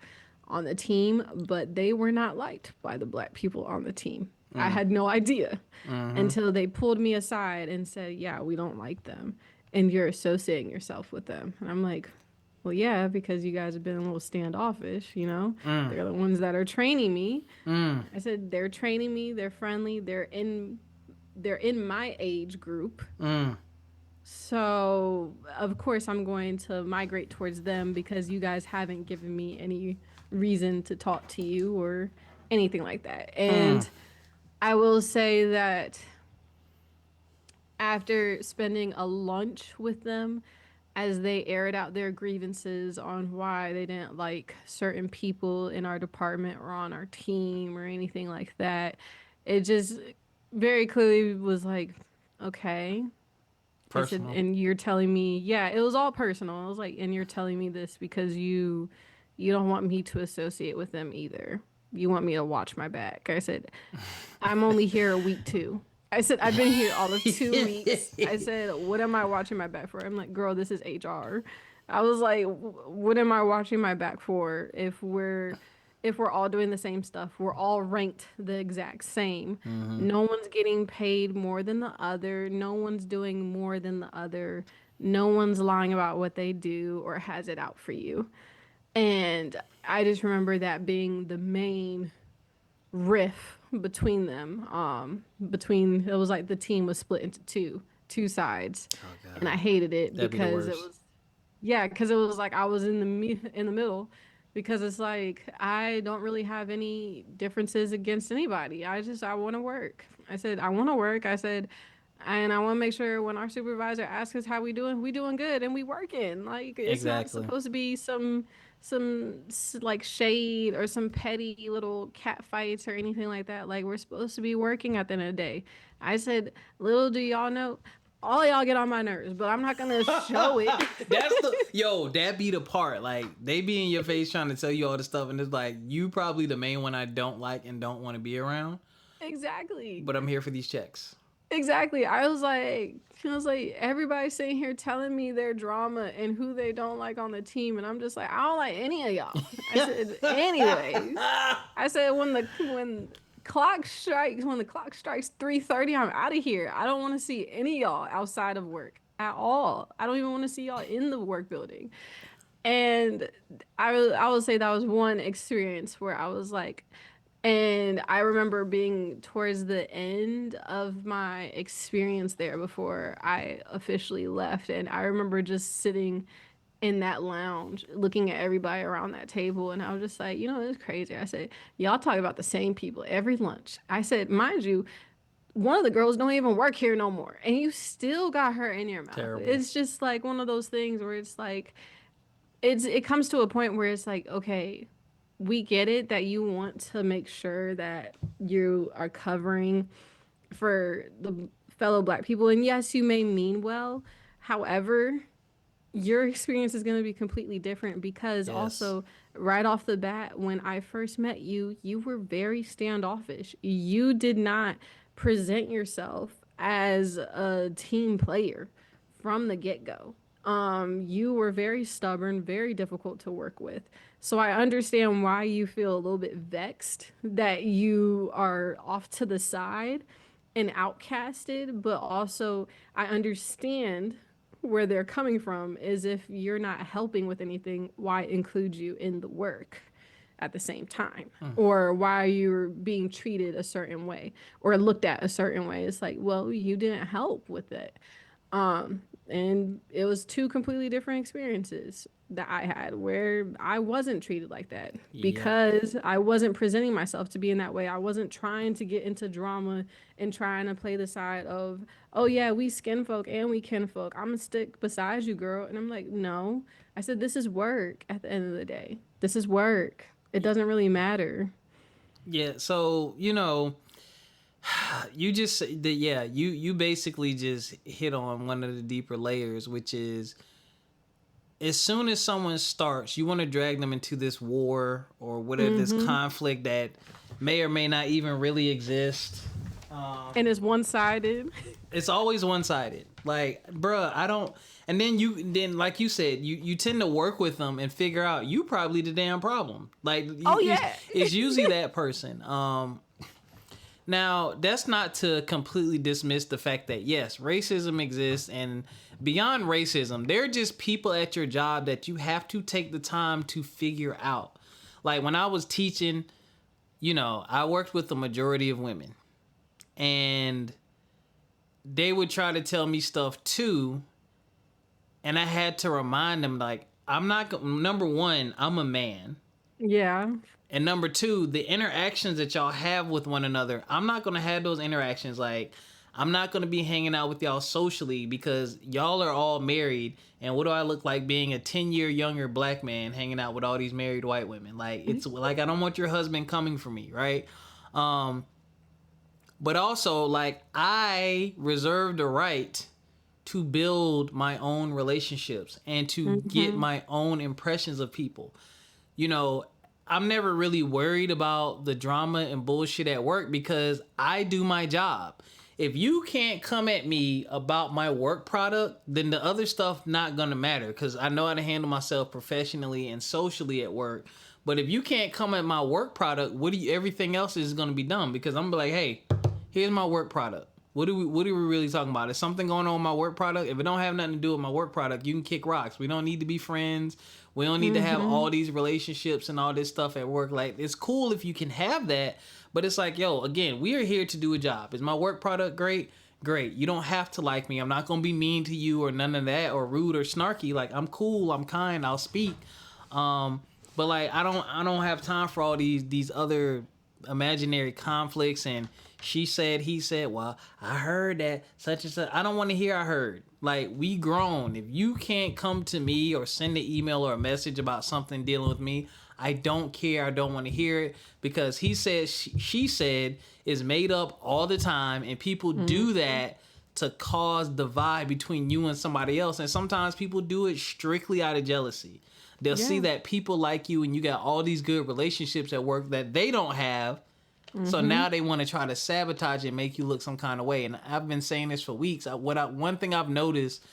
on the team, but they were not liked by the black people on the team. I had no idea until they pulled me aside and said, yeah, we don't like them, and you're associating yourself with them. And I'm like, well, yeah, because you guys have been a little standoffish, you know? They're the ones that are training me. I said, they're training me, they're friendly, they're in my age group. So, of course, I'm going to migrate towards them, because you guys haven't given me any reason to talk to you or anything like that. And I will say that after spending a lunch with them, as they aired out their grievances on why they didn't like certain people in our department or on our team or anything like that, it just very clearly was like, okay. Personal. I said, and you're telling me, yeah, it was all personal. I was like, and you're telling me this because you don't want me to associate with them either. You want me to watch my back. I said, I'm only here a week too. I said, I've been here all of 2 weeks. I said, what am I watching my back for? I'm like, girl, this is HR. I was like, what am I watching my back for if we're all doing the same stuff? We're all ranked the exact same. No one's getting paid more than the other. No one's doing more than the other. No one's lying about what they do or has it out for you. And I just remember that being the main riff between them. It was like the team was split into two sides. Oh, and I hated it because it was like I was in the middle, because it's like I don't really have any differences against anybody. I want to work. I said I want to work. I said, and I want to make sure when our supervisor asks us how we doing good, and we working. Like, it's not supposed to be some like shade or some petty little cat fights or anything like that. Like, we're supposed to be working at the end of the day. I said, little do y'all know, all of y'all get on my nerves, but I'm not gonna show it. That be the part. Like, they be in your face trying to tell you all the stuff, and it's like, you probably the main one I don't like and don't want to be around. Exactly. But I'm here for these checks. Exactly. I was like, everybody's sitting here telling me their drama and who they don't like on the team, and I'm just like, I don't like any of y'all. I said, anyways. I said, when the clock strikes 3:30, I'm out of here. I don't want to see any of y'all outside of work at all. I don't even want to see y'all in the work building. And I will say that was one experience where I was like, and I remember being towards the end of my experience there before I officially left. And I remember just sitting in that lounge looking at everybody around that table. And I was just like, it's crazy. I said, y'all talk about the same people every lunch. I said, mind you, one of the girls don't even work here no more. And you still got her in your mouth. Terrible. It's just like one of those things where it's like, it comes to a point where it's like, okay, we get it that you want to make sure that you are covering for the fellow Black people. And yes, you may mean well. However, your experience is going to be completely different because also right off the bat, when I first met you, you were very standoffish. You did not present yourself as a team player from the get-go. You were very stubborn, very difficult to work with. So I understand why you feel a little bit vexed that you are off to the side and outcasted, but also I understand where they're coming from is if you're not helping with anything, why include you in the work at the same time? Or why you're being treated a certain way or looked at a certain way. It's like, well, you didn't help with it. And it was two completely different experiences that I had where I wasn't treated like that because I wasn't presenting myself to be in that way. I wasn't trying to get into drama and trying to play the side of, oh yeah, we skin folk and we kin folk. I'm gonna stick beside you, girl. And I'm like, no. I said, this is work at the end of the day. This is work. It doesn't really matter. Yeah, so, you just you basically just hit on one of the deeper layers, which is as soon as someone starts, you want to drag them into this war or whatever, this conflict that may or may not even really exist. And it's one-sided. It's always one-sided. Like, bruh, I don't. And then like you said, you tend to work with them and figure out you probably the damn problem. Like, it's usually that person. Now, that's not to completely dismiss the fact that, yes, racism exists, and beyond racism, they're just people at your job that you have to take the time to figure out. Like, when I was teaching, I worked with the majority of women, and they would try to tell me stuff too, and I had to remind them, like, number one, I'm a man. Yeah. And number two, the interactions that y'all have with one another, I'm not going to have those interactions. Like, I'm not going to be hanging out with y'all socially because y'all are all married. And what do I look like being a 10-year younger Black man hanging out with all these married white women? Like, it's like, I don't want your husband coming for me, right? But also, like, I reserve the right to build my own relationships and to get my own impressions of people. I'm never really worried about the drama and bullshit at work because I do my job. If you can't come at me about my work product, then the other stuff not gonna matter because I know how to handle myself professionally and socially at work. But if you can't come at my work product, everything else is gonna be dumb because I'm gonna be like, hey, here's my work product. What are we really talking about? Is something going on with my work product? If it don't have nothing to do with my work product, you can kick rocks. We don't need to be friends. We don't need to have all these relationships and all this stuff at work. Like, it's cool if you can have that, but it's like, yo, again, we are here to do a job. Is my work product great? Great. You don't have to like me. I'm not going to be mean to you or none of that or rude or snarky. Like, I'm cool. I'm kind. I'll speak. But like, I don't have time for all these other imaginary conflicts and she said, he said, well, I heard that such and such. I don't want to hear I heard. Like, we grown. If you can't come to me or send an email or a message about something dealing with me, I don't care. I don't want to hear it because he said, she said is made up all the time and people do that to cause divide between you and somebody else. And sometimes people do it strictly out of jealousy. They'll see that people like you and you got all these good relationships at work that they don't have. So now they want to try to sabotage and make you look some kind of way. And I've been saying this for weeks. One thing I've noticed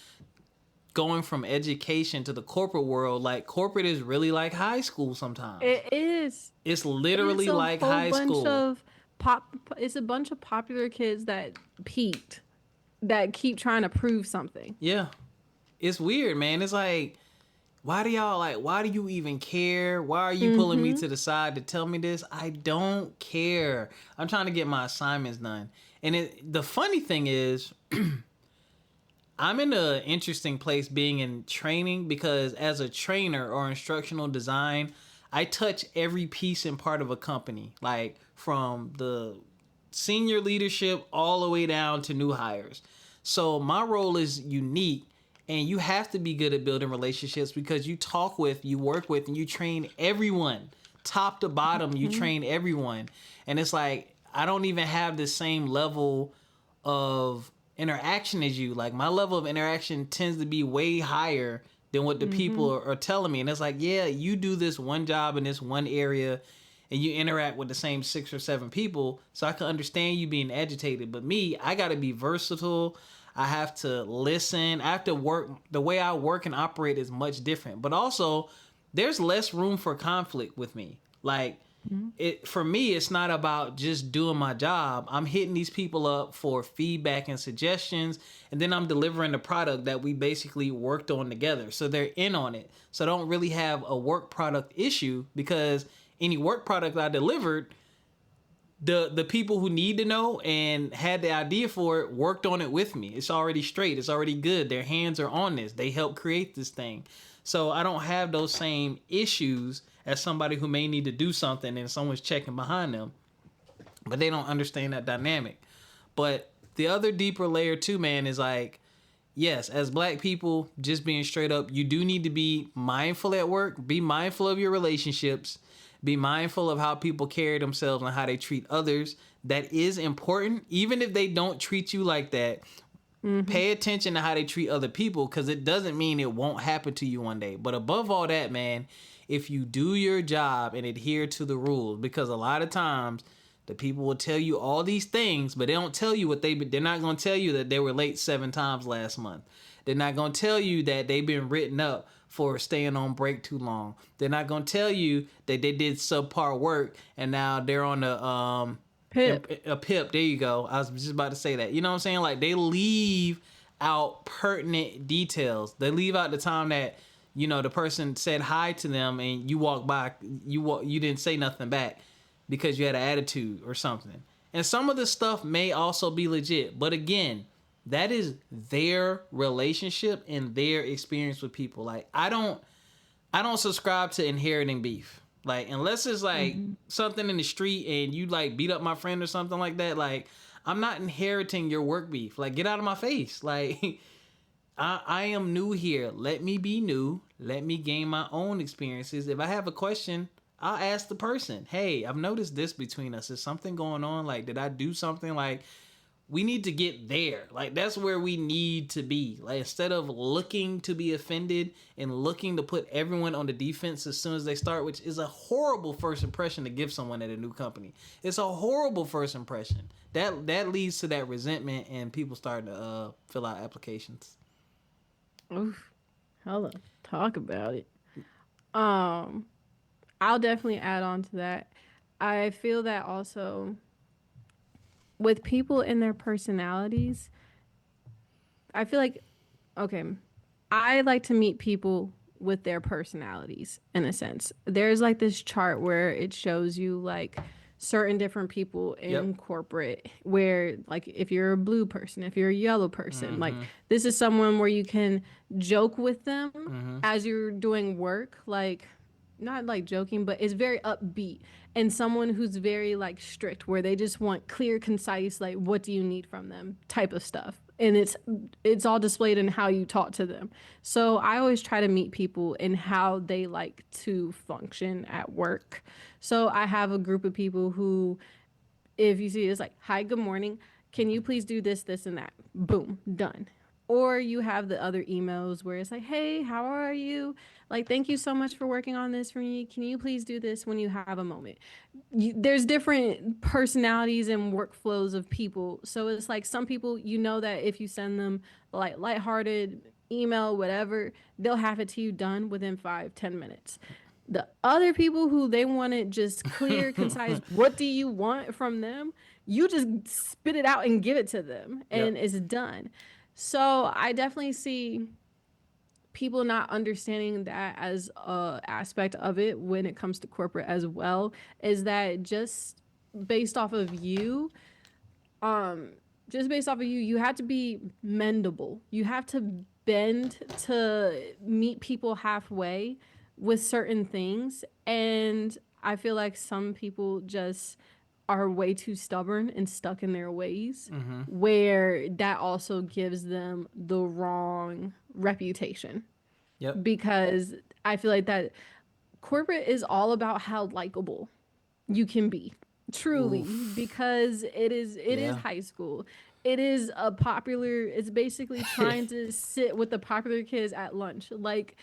going from education to the corporate world, like corporate is really like high school sometimes. It is. It's literally like high school. It's a bunch of popular kids that peaked, that keep trying to prove something. Yeah. It's weird, man. It's like, why do you even care? Why are you pulling me to the side to tell me this? I don't care. I'm trying to get my assignments done. And the funny thing is, I'm in an interesting place being in training because as a trainer or instructional design, I touch every piece and part of a company, like from the senior leadership all the way down to new hires. So my role is unique. And you have to be good at building relationships because you talk with, you work with, and you train everyone. Top to bottom, you train everyone. And it's like, I don't even have the same level of interaction as you. Like, my level of interaction tends to be way higher than what the people are telling me. And it's like, yeah, you do this one job in this one area, and you interact with the same 6 or 7 people. So I can understand you being agitated. But me, I got to be versatile. I have to listen. I have to work. The way I work and operate is much different. But also, there's less room for conflict with me. Like, for me, it's not about just doing my job. I'm hitting these people up for feedback and suggestions, and then I'm delivering the product that we basically worked on together. So they're in on it. So I don't really have a work product issue because any work product I delivered, the people who need to know and had the idea for it worked on it with me. It's already straight. It's already good. Their hands are on this. They helped create this thing. So I don't have those same issues as somebody who may need to do something and someone's checking behind them. But they don't understand that dynamic. But the other deeper layer too, man, is like, yes, as black people, just being straight up, you do need to be mindful at work. Be mindful of your relationships. Be mindful of how people carry themselves and how they treat others. That is important. Even if they don't treat you like that, pay attention to how they treat other people because it doesn't mean it won't happen to you one day. But above all that, man, if you do your job and adhere to the rules, because a lot of times the people will tell you all these things, but they don't tell you they're not going to tell you that they were late 7 times last month. They're not going to tell you that they've been written up for staying on break too long. They're not going to tell you that they did subpar work and now they're on a PIP. A PIP, there you go. I was just about to say that. You know what I'm saying? Like, they leave out pertinent details. They leave out the time that, you know, the person said hi to them and you walked by, you didn't say nothing back because you had an attitude or something. And some of the stuff may also be legit. But again, that is their relationship and their experience with people. Like, I don't subscribe to inheriting beef. Like, unless it's like something in the street and you like beat up my friend or something like that, like, I'm not inheriting your work beef. Like, get out of my face. Like, I am new here. Let me be new. Let me gain my own experiences. If I have a question, I'll ask the person, hey, I've noticed this between us. Is something going on? Like, did I do something? Like, we need to get there. Like, that's where we need to be. Like, instead of looking to be offended and looking to put everyone on the defense as soon as they start, which is a horrible first impression to give someone at a new company. It's a horrible first impression. That leads to that resentment and people starting to fill out applications. Oof. Hello. Talk about it. I'll definitely add on to that. I feel that also with people and their personalities, I feel like, okay, I like to meet people with their personalities in a sense. There's like this chart where it shows you like certain different people in corporate where like if you're a blue person, if you're a yellow person, like this is someone where you can joke with them as you're doing work, like not like joking, but it's very upbeat. And someone who's very like strict where they just want clear, concise, like what do you need from them type of stuff. And it's all displayed in how you talk to them. So I always try to meet people in how they like to function at work. So I have a group of people who, if you see it's like, hi, good morning. Can you please do this, this, and that? Boom, done. Or you have the other emails where it's like, hey, how are you? Like, thank you so much for working on this for me. Can you please do this when you have a moment? There's different personalities and workflows of people. So it's like some people, you know, that if you send them like lighthearted email, whatever, they'll have it to you done within 5-10 minutes. The other people who they want it just clear, concise, what do you want from them? You just spit it out and give it to them and it's done. So I definitely see people not understanding that as a aspect of it when it comes to corporate as well, is that just based off of you, you have to be mendable. You have to bend to meet people halfway with certain things. And I feel like some people just are way too stubborn and stuck in their ways, where that also gives them the wrong reputation. Because I feel like that corporate is all about how likable you can be, truly. Because it is high school. It is it's basically trying to sit with the popular kids at lunch. Like,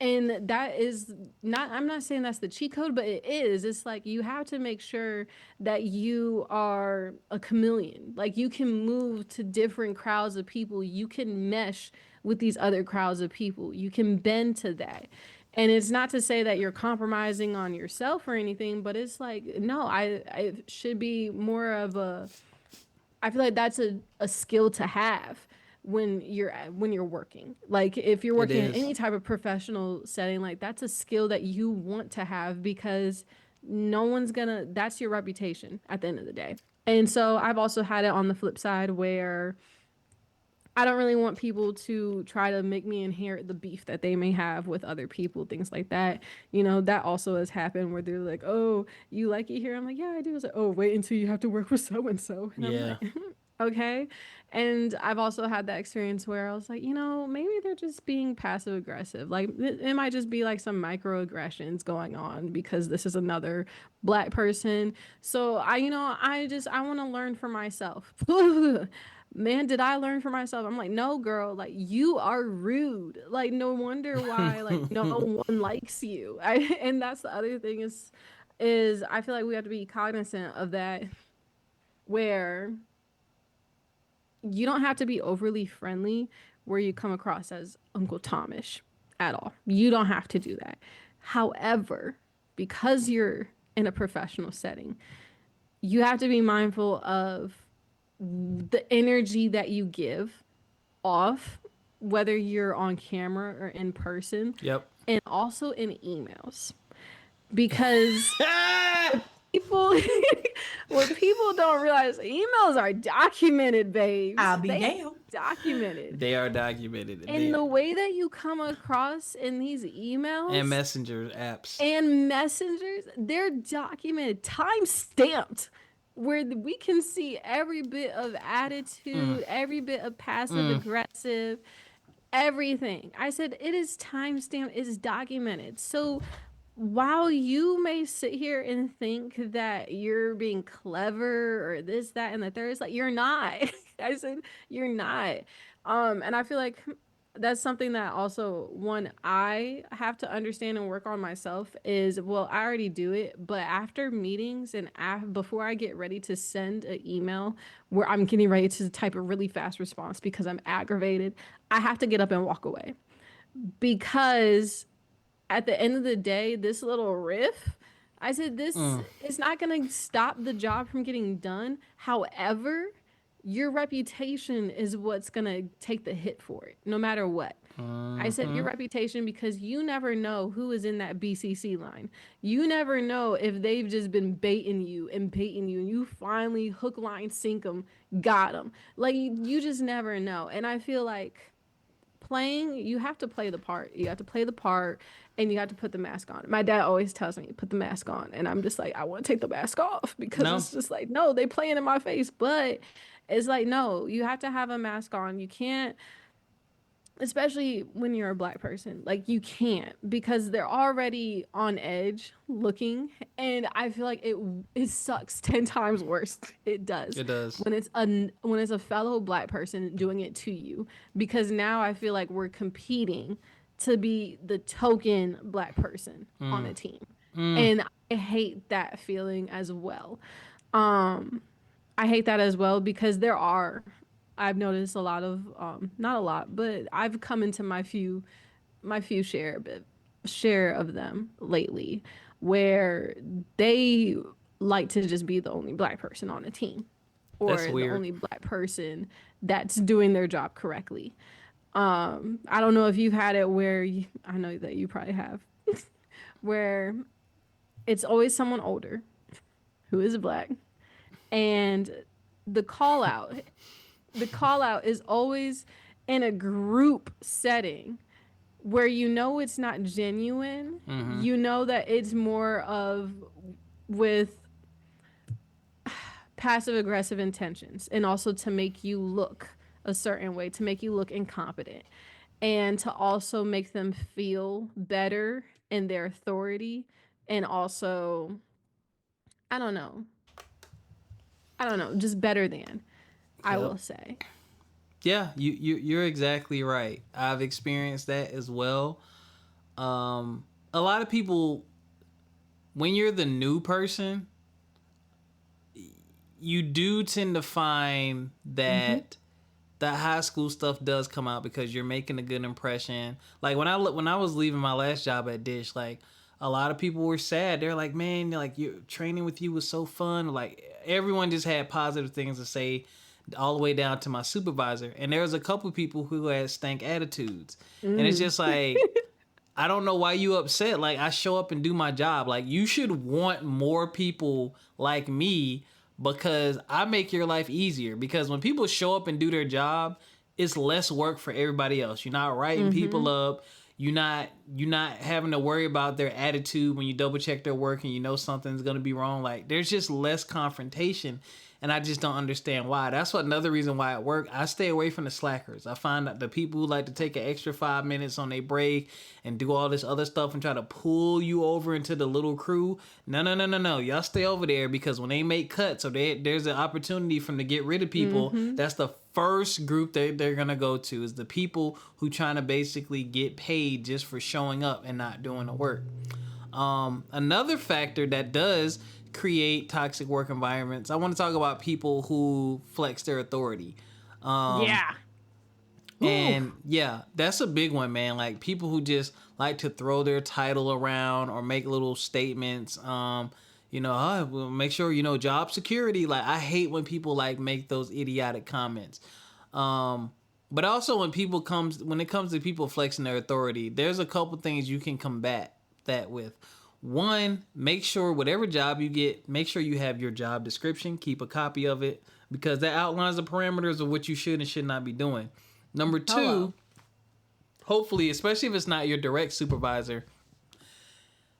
and that is not, I'm not saying that's the cheat code, but it is. It's like you have to make sure that you are a chameleon. Like, you can move to different crowds of people. You can mesh with these other crowds of people. You can bend to that. And it's not to say that you're compromising on yourself or anything, but it's like, no, I should be more of I feel like that's a skill to have when you're working. Like, if you're working in any type of professional setting, like, that's a skill that you want to have, because no one's gonna, that's your reputation at the end of the day. And so I've also had it on the flip side where I don't really want people to try to make me inherit the beef that they may have with other people, things like that. You know, that also has happened where they're like, oh, you like it here? I'm like, yeah, I do. It's like, oh, wait until you have to work with so-and-so. And I'm like, okay. And I've also had that experience where I was like, you know, maybe they're just being passive aggressive. Like, it might just be like some microaggressions going on because this is another Black person. So I want to learn for myself. Man, did I learn for myself? I'm like, no, girl, like, you are rude. Like, no wonder why, like, no one likes you. And that's the other thing is I feel like we have to be cognizant of that, where you don't have to be overly friendly where you come across as Uncle Tomish at all. You don't have to do that. However, because you're in a professional setting, you have to be mindful of the energy that you give off, whether you're on camera or in person. And also in emails, because what people don't realize, emails are documented, babes. I'll be damned. Documented. They are documented. And the way that you come across in these emails and messenger apps and messengers, they're documented, time stamped, where we can see every bit of attitude, every bit of passive aggressive, everything. I said it is time stamped, it is documented. So while you may sit here and think that you're being clever or this, that, and the third, it's like, you're not. I said, you're not. And I feel like that's something that also, one, I have to understand and work on myself is, well, I already do it, but after meetings and before I get ready to send an email where I'm getting ready to type a really fast response because I'm aggravated, I have to get up and walk away. Because at the end of the day, this little riff, I said, this is not going to stop the job from getting done. However, your reputation is what's going to take the hit for it, no matter what. I said your reputation, because you never know who is in that BCC line. You never know if they've just been baiting you, and you finally hook, line, sink them, got them. Like, you just never know. And I feel like you have to play the part. You have to play the part, and you have to put the mask on. My dad always tells me, put the mask on. And I'm just like, I want to take the mask off, because it's just like, no, they playing in my face. But it's like, no, you have to have a mask on. You can't especially when you're a black person, like you can't, because they're already on edge looking, and I feel like it sucks 10 times worse. It does. It does. When it's a fellow black person doing it to you, because now I feel like we're competing to be the token black person on a team. And I hate that feeling as well. I hate that as well because I've noticed a lot of not a lot, but I've come into my few share of them lately where they like to just be the only black person on a team, or That's the weird. only black person that's doing their job correctly. I don't know if you've had it where I know that you probably have, where it's always someone older who is black, and the call out is always in a group setting where you know it's not genuine. You know that it's more of with passive aggressive intentions, and also to make you look a certain way, to make you look incompetent, and to also make them feel better in their authority, and also I don't know, just better than, I Yep. will say. Yeah, you're exactly right. I've experienced that as well. A lot of people, when you're the new person, you do tend to find that the high school stuff does come out because you're making a good impression. Like when I was leaving my last job at Dish, like a lot of people were sad. They're like, man, like your training with you was so fun. Like everyone just had positive things to say, all the way down to my supervisor. And there was a couple people who had stank attitudes, and it's just like, I don't know why you upset. Like I show up and do my job. Like you should want more people like me, because I make your life easier. Because when people show up and do their job, it's less work for everybody else. You're not writing people up. You're not having to worry about their attitude when you double check their work and you know something's gonna be wrong. Like there's just less confrontation. And I just don't understand why. That's another reason why at work I stay away from the slackers. I find that the people who like to take an extra 5 minutes on their break and do all this other stuff and try to pull you over into the little crew. No. Y'all stay over there, because when they make cuts or there's an opportunity for them to get rid of people, that's the first group they're going to go to, is the people who trying to basically get paid just for showing up and not doing the work. Another factor that does create toxic work environments, I want to talk about people who flex their authority. Yeah. And yeah, that's a big one, man. Like people who just like to throw their title around or make little statements. We'll make sure, job security. Like I hate when people like make those idiotic comments. But also when it comes to people flexing their authority, there's a couple things you can combat that with. One, make sure whatever job you get, make sure you have your job description. Keep a copy of it, because that outlines the parameters of what you should and should not be doing. Number two, hopefully, especially if it's not your direct supervisor,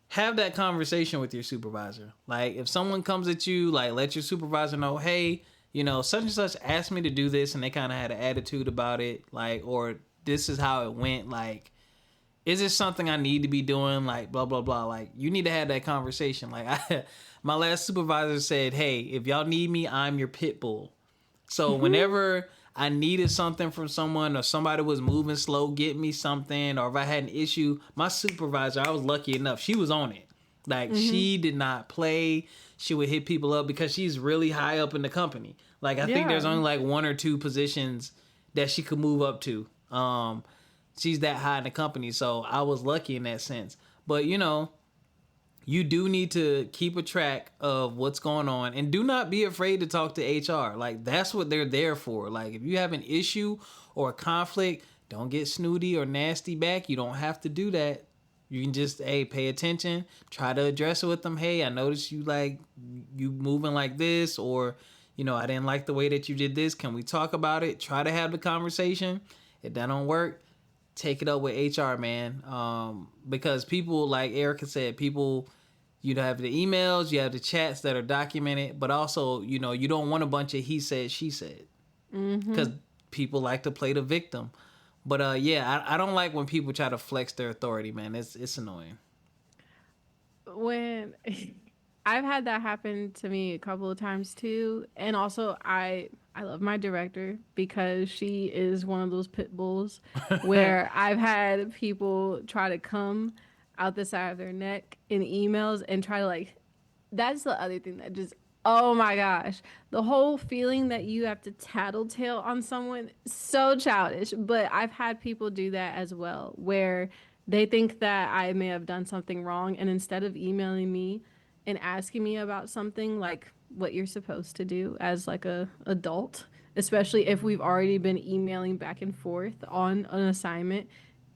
have that conversation with your supervisor. Like if someone comes at you, like let your supervisor know, hey, such and such asked me to do this and they kind of had an attitude about it. Like, or this is how it went. Like, is this something I need to be doing? Like, blah, blah, blah. Like, you need to have that conversation. Like, my last supervisor said, hey, if y'all need me, I'm your pit bull. So whenever I needed something from someone, or somebody was moving slow, get me something, or if I had an issue, my supervisor, I was lucky enough, she was on it. Like, she did not play. She would hit people up because she's really high up in the company. Like, I think there's only like 1 or 2 positions that she could move up to. She's that high in the company, so I was lucky in that sense. But, you do need to keep a track of what's going on, and do not be afraid to talk to HR. Like, that's what they're there for. Like, if you have an issue or a conflict, don't get snooty or nasty back. You don't have to do that. You can just, pay attention, try to address it with them. Hey, I noticed you moving like this, or, I didn't like the way that you did this. Can we talk about it? Try to have the conversation. If that don't work, take it up with HR, man. Because people, like Ericca said, you have the emails, you have the chats that are documented, but also, you don't want a bunch of he said, she said. Because people like to play the victim. But yeah, I don't like when people try to flex their authority, man. It's annoying. When I've had that happen to me a couple of times too, and also I love my director because she is one of those pit bulls where I've had people try to come out the side of their neck in emails and try to like, that's the other thing that just, oh my gosh, the whole feeling that you have to tattletale on someone, so childish. But I've had people do that as well where they think that I may have done something wrong, and instead of emailing me and asking me about something like what you're supposed to do as like a adult, especially if we've already been emailing back and forth on an assignment,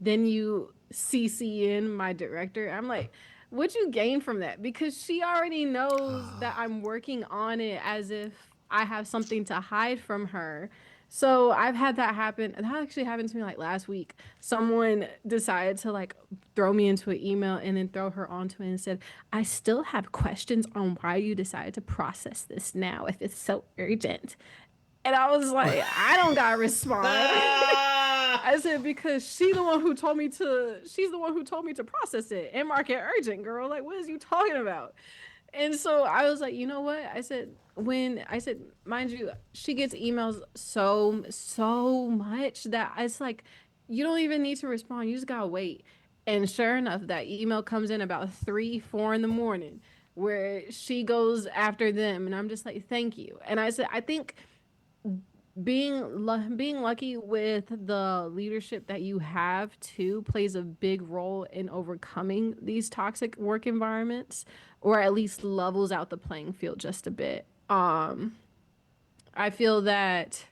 then you CC in my director. I'm like, what'd you gain from that? Because she already knows that I'm working on it as if I have something to hide from her. So I've had that happen. And that actually happened to me like last week. Someone decided to like throw me into an email and then throw her onto it and said, I still have questions on why you decided to process this now if it's so urgent. And I was like, I don't gotta respond. I said, because she's the one who told me to process it and mark it urgent, girl. Like, what is you talking about? And so I was like, you know what? I said, mind you, she gets emails so much that it's like, you don't even need to respond. You just gotta wait. And sure enough, that email comes in about 3-4 in the morning where she goes after them. And I'm just like, thank you. And I said, I think being lucky with the leadership that you have too plays a big role in overcoming these toxic work environments, or at least levels out the playing field just a bit. I feel that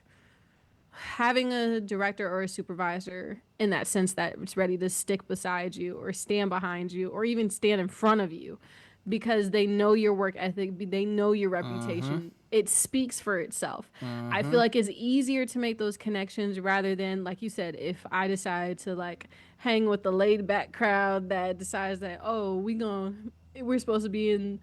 having a director or a supervisor in that sense that it's ready to stick beside you or stand behind you or even stand in front of you because they know your work ethic, they know your reputation. It speaks for itself. I feel like it's easier to make those connections rather than, like you said, if I decide to like hang with the laid back crowd that decides that, oh, we're supposed to be in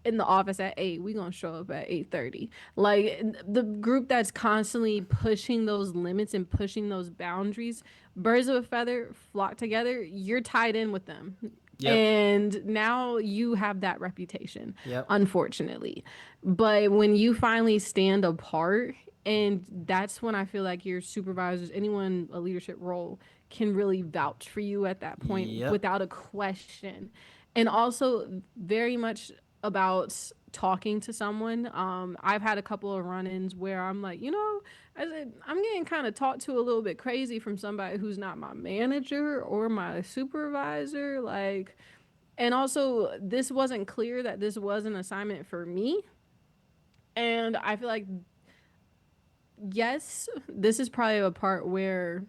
the office at 8, we gonna show up at 8:30. Like the group that's constantly pushing those limits and pushing those boundaries, birds of a feather flock together. You're tied in with them. Yep. And now you have that reputation, unfortunately. But when you finally stand apart, and that's when I feel like your supervisors, anyone a leadership role, can really vouch for you at that point without a question. And also very much about talking to someone. I've had a couple of run-ins where I'm like, I said, I'm getting kind of talked to a little bit crazy from somebody who's not my manager or my supervisor. Like, and also this wasn't clear that this was an assignment for me. And I feel like, yes, this is probably a part where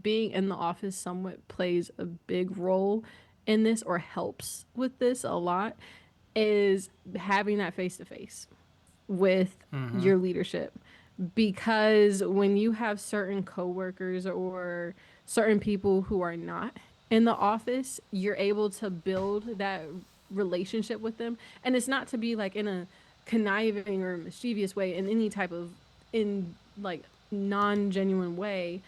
being in the office somewhat plays a big role in this, or helps with this a lot, is having that face-to-face with your leadership. Because when you have certain coworkers or certain people who are not in the office, you're able to build that relationship with them. And it's not to be like in a conniving or mischievous way, in any type of like non-genuine way,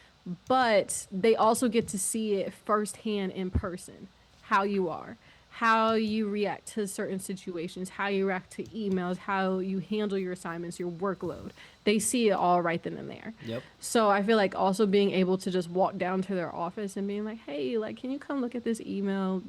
but they also get to see it firsthand in person, how you are, how you react to certain situations, how you react to emails, how you handle your assignments, your workload. They see it all right then and there. Yep. So I feel like also being able to just walk down to their office and being like, hey, like, can you come look at this email?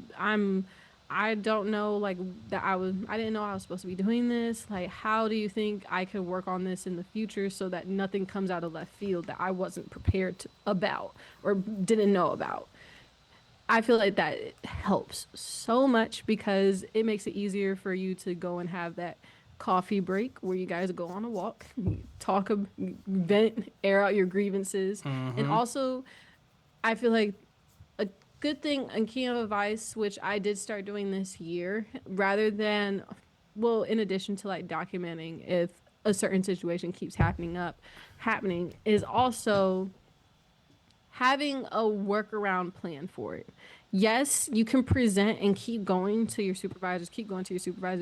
I don't know, like, I didn't know I was supposed to be doing this. Like, how do you think I could work on this in the future so that nothing comes out of left field that I wasn't prepared about or didn't know about? I feel like that helps so much because it makes it easier for you to go and have that coffee break where you guys go on a walk, talk, vent, air out your grievances. And also, I feel like a good thing and key of advice, which I did start doing this year, rather than, well, in addition to like documenting if a certain situation keeps happening, is also having a workaround plan for it. Yes, you can present and keep going to your supervisors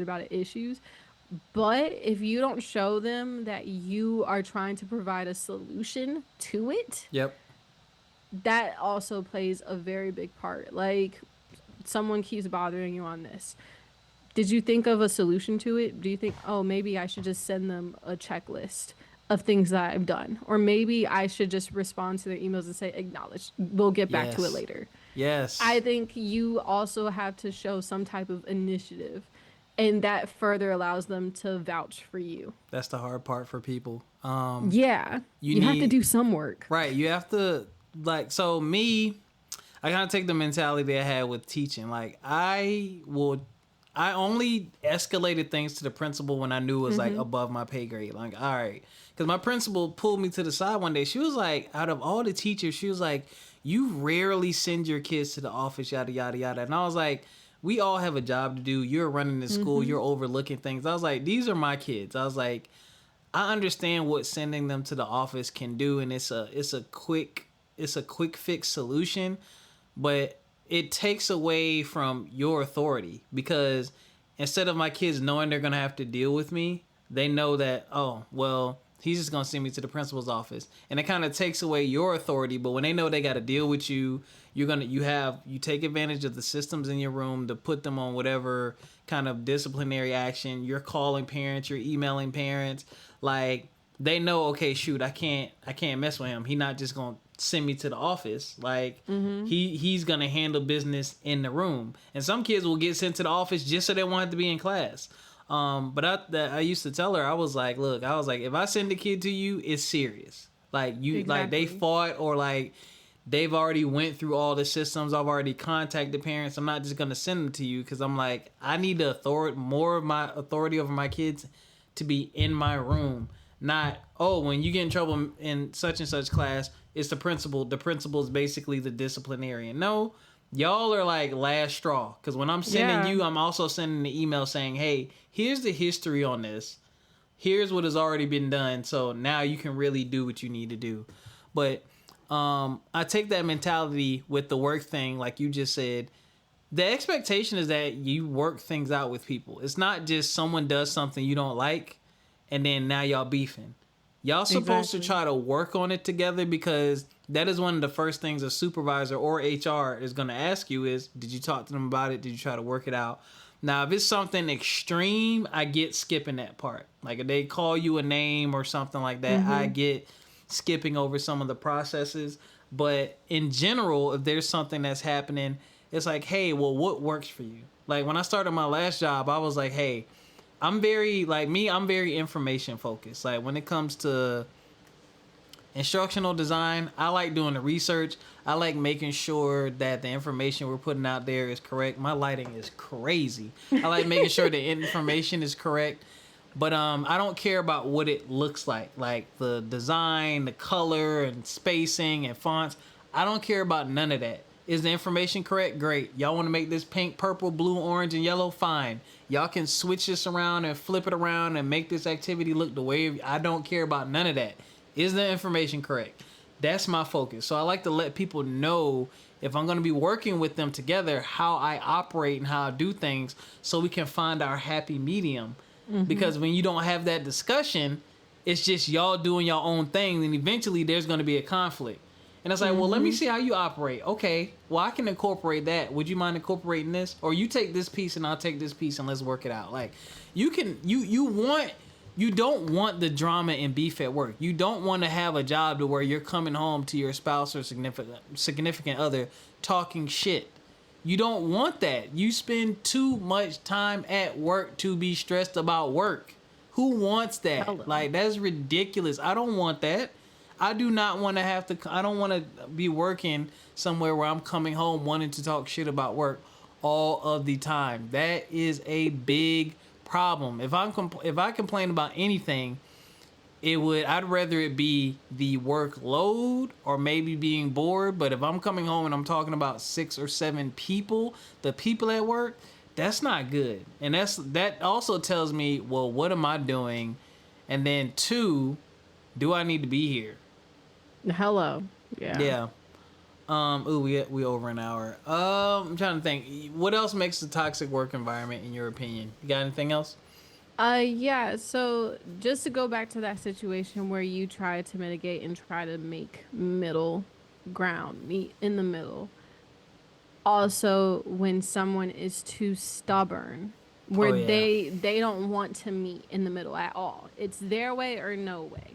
about issues, but if you don't show them that you are trying to provide a solution to it, that also plays a very big part. Like, someone keeps bothering you on this. Did you think of a solution to it? Do you think, oh, maybe I should just send them a checklist of things that I've done? Or maybe I should just respond to their emails and say, acknowledge, we'll get back to it Yes. later. Yes. I think you also have to show some type of initiative, and that further allows them to vouch for you. That's the hard part for people. Yeah. You have to need- do some work. Right. You have to, like, so me, I kind of take the mentality I had with teaching. Like, I only escalated things to the principal when I knew it was like above my pay grade. Like, all right. Because my principal pulled me to the side one day. She was like, out of all the teachers, she was like, you rarely send your kids to the office, yada, yada, yada. And I was like, we all have a job to do. You're running the school. You're overlooking things. I was like, these are my kids. I was like, I understand what sending them to the office can do. And it's a quick fix solution, but it takes away from your authority, because instead of my kids knowing they're going to have to deal with me, they know that, oh, well, he's just going to send me to the principal's office. And it kind of takes away your authority. But when they know they got to deal with you, you take advantage of the systems in your room to put them on whatever kind of disciplinary action. You're calling parents, you're emailing parents. Like, they know, okay, shoot, I can't mess with him. He's not just going to send me to the office. Like, he's going to handle business in the room. And some kids will get sent to the office just so they won't have to be in class. But I used to tell her, I was like, look, if I send a kid to you, it's serious. Like, like, they fought, or like, they've already went through all the systems. I've already contacted parents. I'm not just going to send them to you, because I'm like, I need more of my authority over my kids to be in my room. Not, oh, when you get in trouble in such and such class, it's the principal. The principal is basically the disciplinarian. No, y'all are like last straw. Because when I'm sending you, I'm also sending the email saying, hey, here's the history on this. Here's what has already been done. So now you can really do what you need to do. But I take that mentality with the work thing, like you just said. The expectation is that you work things out with people. It's not just someone does something you don't like, and then now y'all beefing. Y'all supposed to try to work on it together, because that is one of the first things a supervisor or HR is going to ask you is, did you talk to them about it? Did you try to work it out? Now, if it's something extreme, I get skipping that part. Like, if they call you a name or something like that, I get skipping over some of the processes. But in general, if there's something that's happening, it's like, hey, well, what works for you? Like, when I started my last job, I was like, hey, I'm very information focused. Like, when it comes to instructional design, I like doing the research. I like making sure that the information we're putting out there is correct. My lighting is crazy. I like making sure the information is correct. But I don't care about what it looks like the design, the color, and spacing, and fonts. I don't care about none of that. Is the information correct? Great. Y'all want to make this pink, purple, blue, orange, and yellow? Fine. Y'all can switch this around and flip it around and make this activity look the way. I don't care about none of that. Is the information correct? That's my focus. So I like to let people know, if I'm going to be working with them together, how I operate and how I do things, so we can find our happy medium. Because when you don't have that discussion, it's just y'all doing your own thing, and eventually there's going to be a conflict. And it's like, well, let me see how you operate. Okay, well, I can incorporate that. Would you mind incorporating this? Or you take this piece and I'll take this piece, and let's work it out. Like, you don't want the drama and beef at work. You don't want to have a job to where you're coming home to your spouse or significant other talking shit. You don't want that. You spend too much time at work to be stressed about work. Who wants that? Hello. Like, that's ridiculous. I don't want that. I do not want to I don't want to be working somewhere where I'm coming home wanting to talk shit about work all of the time. That is a big problem. If I complain about anything, I'd rather it be the workload or maybe being bored. But if I'm coming home and I'm talking about 6 or 7 people, the people at work, that's not good. And that also tells me, well, what am I doing? And then 2, do I need to be here? Hello. Yeah. Yeah. We over an hour. I'm trying to think. What else makes a toxic work environment, in your opinion? You got anything else? Yeah. So just to go back to that situation where you try to mitigate and try to make middle ground, meet in the middle. Also, when someone is too stubborn, where Oh yeah. they don't want to meet in the middle at all. It's their way or no way.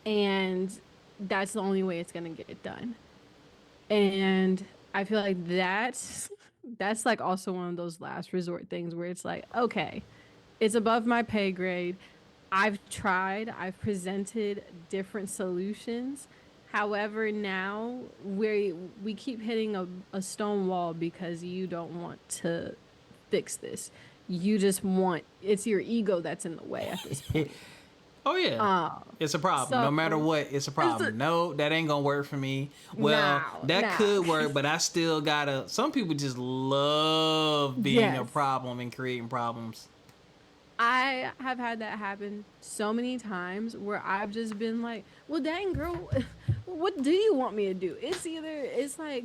And that's the only way it's going to get it done. And I feel like that's like also one of those last resort things where it's like, okay, it's above my pay grade. I've tried, I've presented different solutions. However, now we keep hitting a stone wall because you don't want to fix this. You just want, it's your ego that's in the way at this point. Oh yeah. It's a problem. No matter So what, it's a problem. No, that ain't gonna work for me. Well, that nah. could work, but I still gotta. Some people just love being a Yes. problem and creating problems. I have had that happen so many times where I've just been like, well, dang, girl, what do you want me to do? It's like,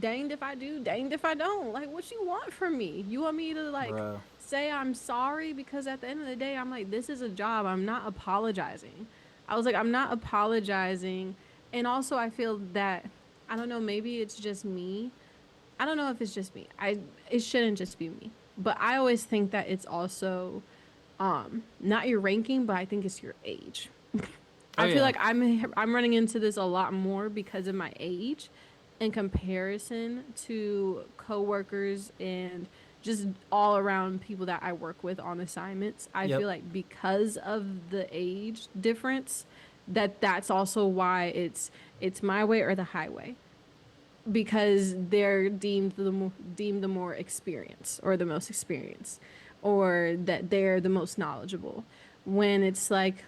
danged if I do, danged if I don't. Like, what you want from me? You want me to, like, Bruh. say I'm sorry? Because at the end of the day, I'm like, this is a job. I'm not apologizing. I was like, I'm not apologizing. And also, I feel that, I don't know, maybe it's just me. I don't know if it's just me. It shouldn't just be me. But I always think that it's also not your ranking, but I think it's your age. I feel yeah. like I'm running into this a lot more because of my age in comparison to coworkers and just all around people that I work with on assignments. I Yep. feel like because of the age difference, that's also why it's my way or the highway, because they're deemed the more experienced or the most experienced, or that they're the most knowledgeable, when it's like,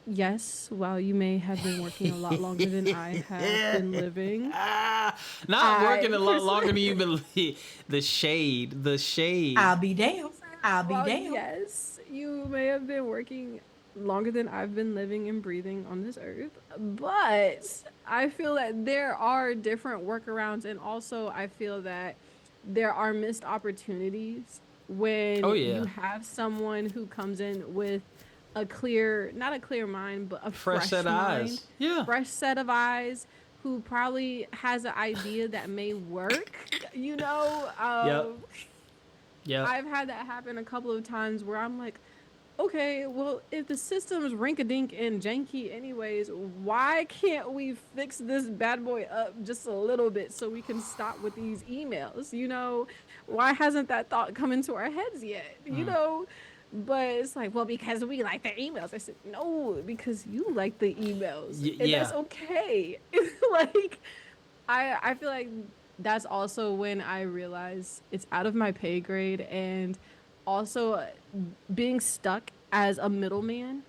yes, well, you may have been working a lot longer than I have been living. Not working a lot longer than Personally, you've been. The shade. The shade. I'll be damned. I'll be well, damned. yes, you may have been working longer than I've been living and breathing on this earth, but I feel that there are different workarounds, and also I feel that there are missed opportunities Oh when yeah. you have someone who comes in with a clear, not a clear mind, but a Fresh set fresh of mind, eyes. Yeah. fresh set of eyes, who probably has an idea that may work, you know? Yep. Yep. I've had that happen a couple of times where I'm like, okay, well, if the system's rink-a-dink and janky anyways, why can't we fix this bad boy up just a little bit so we can stop with these emails? You know, why hasn't that thought come into our heads yet? You know? But it's like, well, because we like the emails. I said, no, because you like the emails. And Yeah. that's okay. Like, I feel like that's also when I realize it's out of my pay grade, and also being stuck as a middleman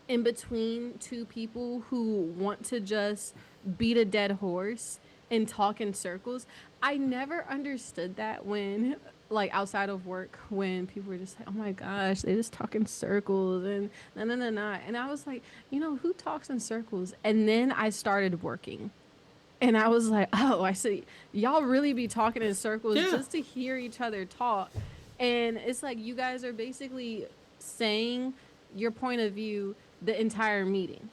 in between two people who want to just beat a dead horse and talk in circles. I never understood that when, like, outside of work, when people were just like, oh my gosh, they just talk in circles and na. And I was like, you know, who talks in circles? And then I started working. And I was like, oh, I see. Y'all really be talking in circles Yeah. just to hear each other talk. And it's like you guys are basically saying your point of view the entire meeting.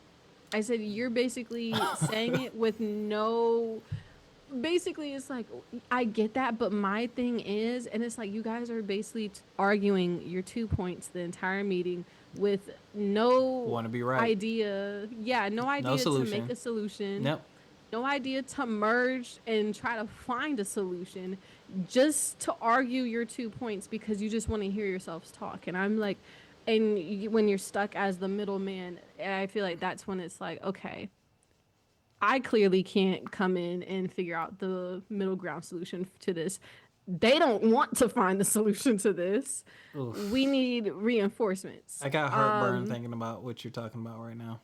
I said, you're basically saying it with no. Basically, it's like, I get that, but my thing is, and it's like you guys are basically arguing your 2 points the entire meeting with no Want to be right. idea. Yeah, no idea to solution. make a solution. Yep. No idea to merge and try to find a solution, just to argue your 2 points because you just want to hear yourselves talk. And I'm like, when you're stuck as the middleman, I feel like that's when it's like, okay, I clearly can't come in and figure out the middle ground solution to this. They don't want to find the solution to this. Oof. We need reinforcements. I got heartburn thinking about what you're talking about right now.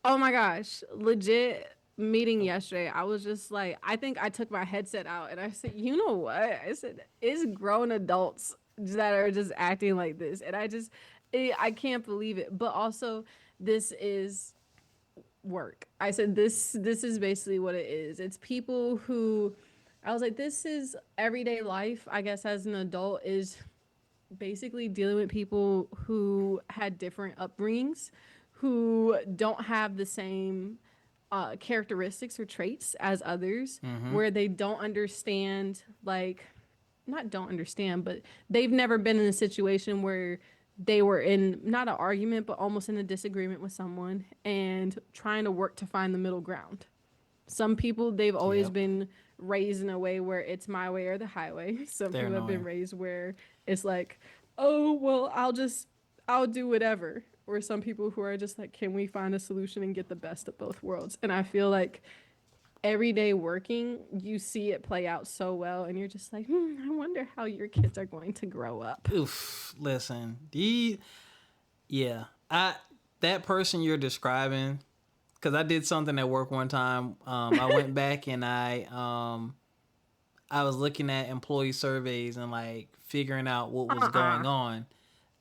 Oh my gosh, legit meeting yesterday. I was just like, I think I took my headset out and I said, you know what? I said, it's grown adults that are just acting like this. And I can't believe it. But also, this is work. I said, this is basically what it is. It's people who, I was like, this is everyday life, I guess, as an adult, is basically dealing with people who had different upbringings, who don't have the same characteristics or traits as others, where they don't understand, like, not don't understand, but they've never been in a situation where they were in not an argument, but almost in a disagreement with someone and trying to work to find the middle ground. Some people, they've always been raised in a way where it's my way or the highway. Some people have been raised where it's like, oh, well, I'll do whatever. Or some people who are just like, can we find a solution and get the best of both worlds? And I feel like every day working, you see it play out so well, and you're just like, I wonder how your kids are going to grow up. Oof, listen, that person you're describing, because I did something at work one time. I went back and I was looking at employee surveys and like figuring out what was going on.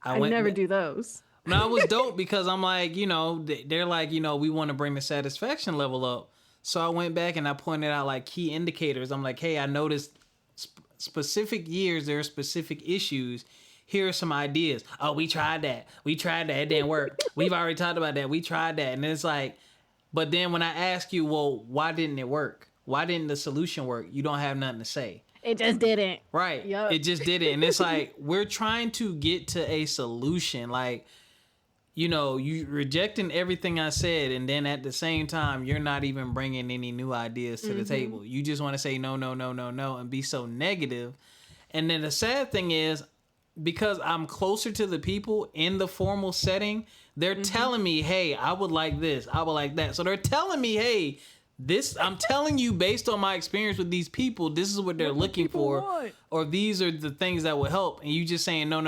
I never do those. No, it was dope because I'm like, they're like, we want to bring the satisfaction level up. So I went back and I pointed out like key indicators. I'm like, hey, I noticed specific years, there are specific issues. Here are some ideas. Oh, we tried that. It didn't work. We've already talked about that. We tried that. And it's like, but then when I ask you, well, why didn't it work? Why didn't the solution work? You don't have nothing to say. It just didn't. Right. Yep. It just didn't. And it's like, we're trying to get to a solution. Like, you rejecting everything I said, and then at the same time, you're not even bringing any new ideas to the table. You just want to say no, and be so negative. And then the sad thing is, because I'm closer to the people in the formal setting, they're telling me, hey, I would like this, I would like that. So they're telling me, hey, I'm telling you based on my experience with these people, this is what they're looking for, or these are the things that will help. And you just saying, no,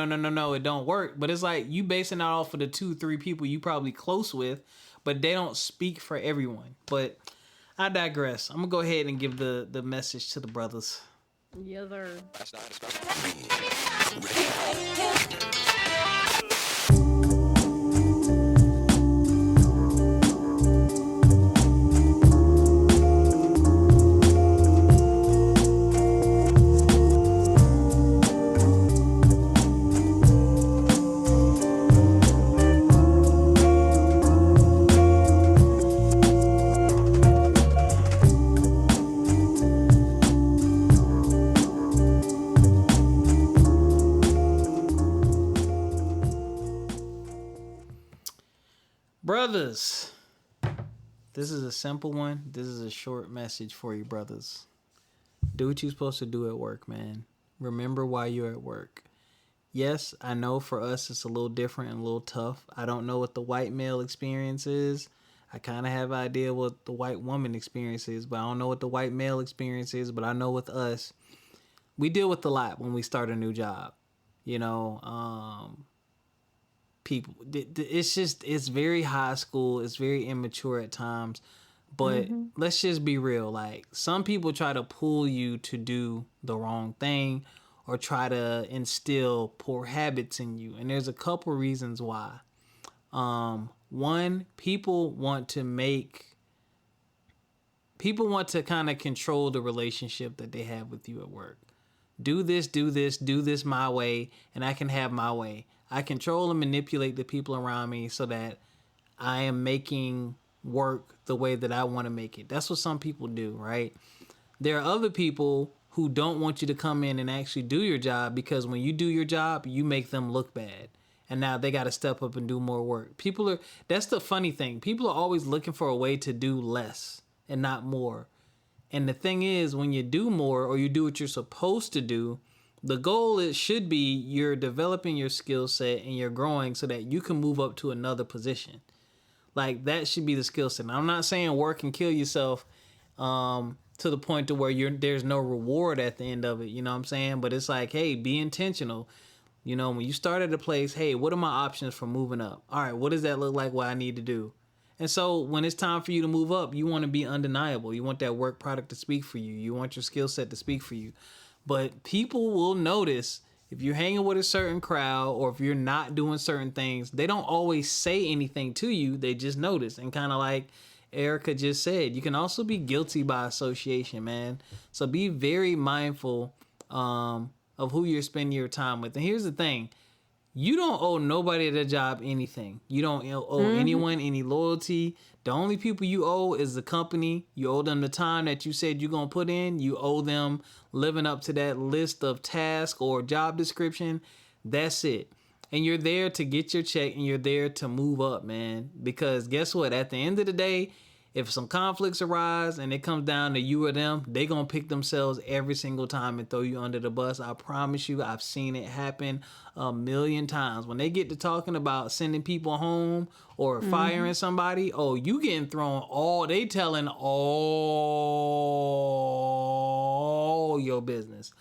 it don't work. But it's like you basing that off of the 2-3 people you probably close with, but they don't speak for everyone. But I digress. I'm going to go ahead and give the message to the brothers. Yes, sir. Brothers, this is a simple one. This is a short message for you, brothers. Do what you're supposed to do at work, man. Remember why you're at work. Yes, I know for us it's a little different and a little tough. I don't know what the white male experience is. I kind of have an idea what the white woman experience is, but I don't know what the white male experience is. But I know with us, we deal with a lot when we start a new job. People, it's very high school. It's very immature at times. But let's just be real. Like, some people try to pull you to do the wrong thing or try to instill poor habits in you. And there's a couple reasons why. One, people want to kind of control the relationship that they have with you at work. Do this my way, and I can have my way. I control and manipulate the people around me so that I am making work the way that I want to make it. That's what some people do, right? There are other people who don't want you to come in and actually do your job, because when you do your job, you make them look bad. And now they got to step up and do more work. That's the funny thing. People are always looking for a way to do less and not more. And the thing is, when you do more or you do what you're supposed to do, the goal should be you're developing your skill set and you're growing so that you can move up to another position. Like, that should be the skill set. Now, I'm not saying work and kill yourself to the point to where there's no reward at the end of it. You know what I'm saying? But it's like, hey, be intentional. When you start at a place, hey, what are my options for moving up? All right, what does that look like? What I need to do? And so when it's time for you to move up, you want to be undeniable. You want that work product to speak for you. You want your skill set to speak for you. But people will notice if you're hanging with a certain crowd or if you're not doing certain things. They don't always say anything to you. They just notice. And kind of like Ericca just said, you can also be guilty by association, man. So be very mindful of who you're spending your time with. And here's the thing. you don't owe nobody at the job anything. You don't owe anyone any loyalty. The only people you owe is the company. You owe them the time that you said you're going to put in. You owe them living up to that list of task or job description. That's it. And you're there to get your check and you're there to move up, man. Because guess what? At the end of the day, if some conflicts arise and it comes down to you or them, they going to pick themselves every single time and throw you under the bus. I promise you, I've seen it happen a million times. When they get to talking about sending people home or firing somebody, oh, you getting thrown they telling all your business.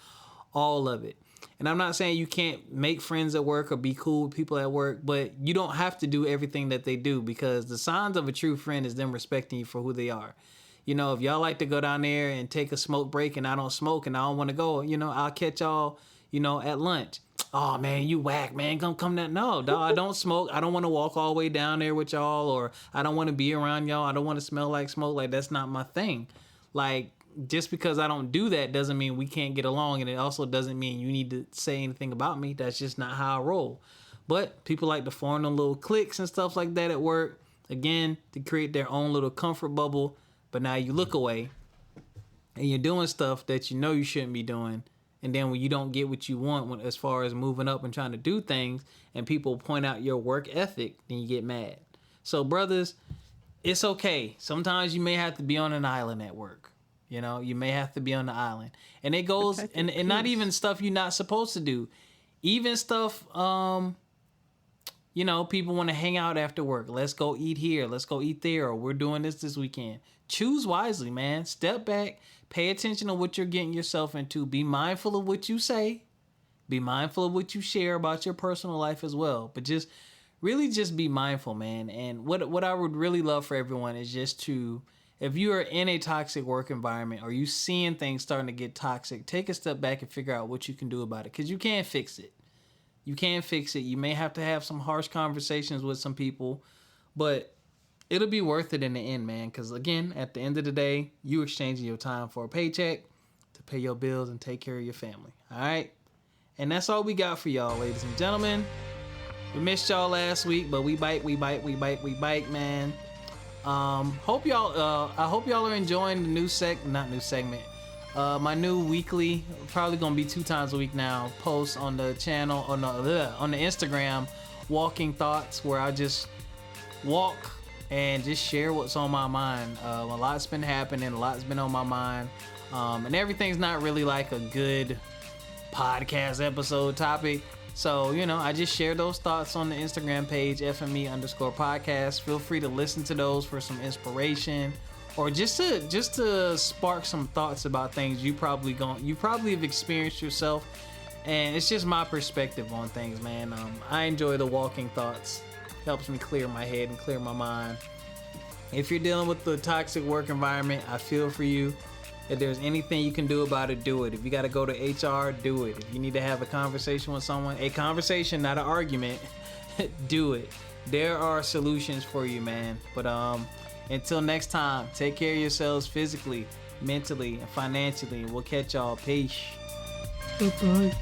All of it. And I'm not saying you can't make friends at work or be cool with people at work, but you don't have to do everything that they do, because the signs of a true friend is them respecting you for who they are. You know, if y'all like to go down there and take a smoke break and I don't smoke and I don't want to go, you know, I'll catch y'all, you know, at lunch. Oh, man, you whack, man. Come down. No, dog, I don't smoke. I don't want to walk all the way down there with y'all, or I don't want to be around y'all. I don't want to smell like smoke. Like, that's not my thing. Like, just because I don't do that doesn't mean we can't get along, and it also doesn't mean you need to say anything about me. That's just not how I roll. But people like to form them little cliques and stuff like that at work, again, to create their own little comfort bubble. But now you look away and you're doing stuff that you know you shouldn't be doing. And then when you don't get what you want as far as moving up and trying to do things, and people point out your work ethic, then you get mad. So brothers, it's okay. Sometimes you may have to be on an island at work. You know, you may have to be on the island. And it goes, and not even stuff you're not supposed to do. Even stuff, you know, people want to hang out after work. Let's go eat here. Let's go eat there. Or we're doing this weekend. Choose wisely, man. Step back. Pay attention to what you're getting yourself into. Be mindful of what you say. Be mindful of what you share about your personal life as well. But just be mindful, man. And what I would really love for everyone is just to, if you are in a toxic work environment or you seeing things starting to get toxic, take a step back and figure out what you can do about it, because you can't fix it. You can't fix it. You may have to have some harsh conversations with some people, but it'll be worth it in the end, man, because, again, at the end of the day, you exchanging your time for a paycheck to pay your bills and take care of your family, all right? And that's all we got for y'all, ladies and gentlemen. We missed y'all last week, but we bite, man. I hope y'all are enjoying the my new weekly, probably gonna be 2 times a week now, post on the channel, on the Instagram, walking thoughts, where I just walk and just share what's on my mind. A lot's been happening, a lot's been on my mind, and everything's not really like a good podcast episode topic. So, you know, I just share those thoughts on the Instagram page, FME_podcast. Feel free to listen to those for some inspiration, or just to spark some thoughts about things you probably have experienced yourself. And it's just my perspective on things, man. I enjoy the walking thoughts. Helps me clear my head and clear my mind. If you're dealing with the toxic work environment, I feel for you. If there's anything you can do about it, do it. If you got to go to HR, do it. If you need to have a conversation with someone, a conversation, not an argument, do it. There are solutions for you, man. But until next time, take care of yourselves physically, mentally, and financially. We'll catch y'all. Peace. Bye-bye.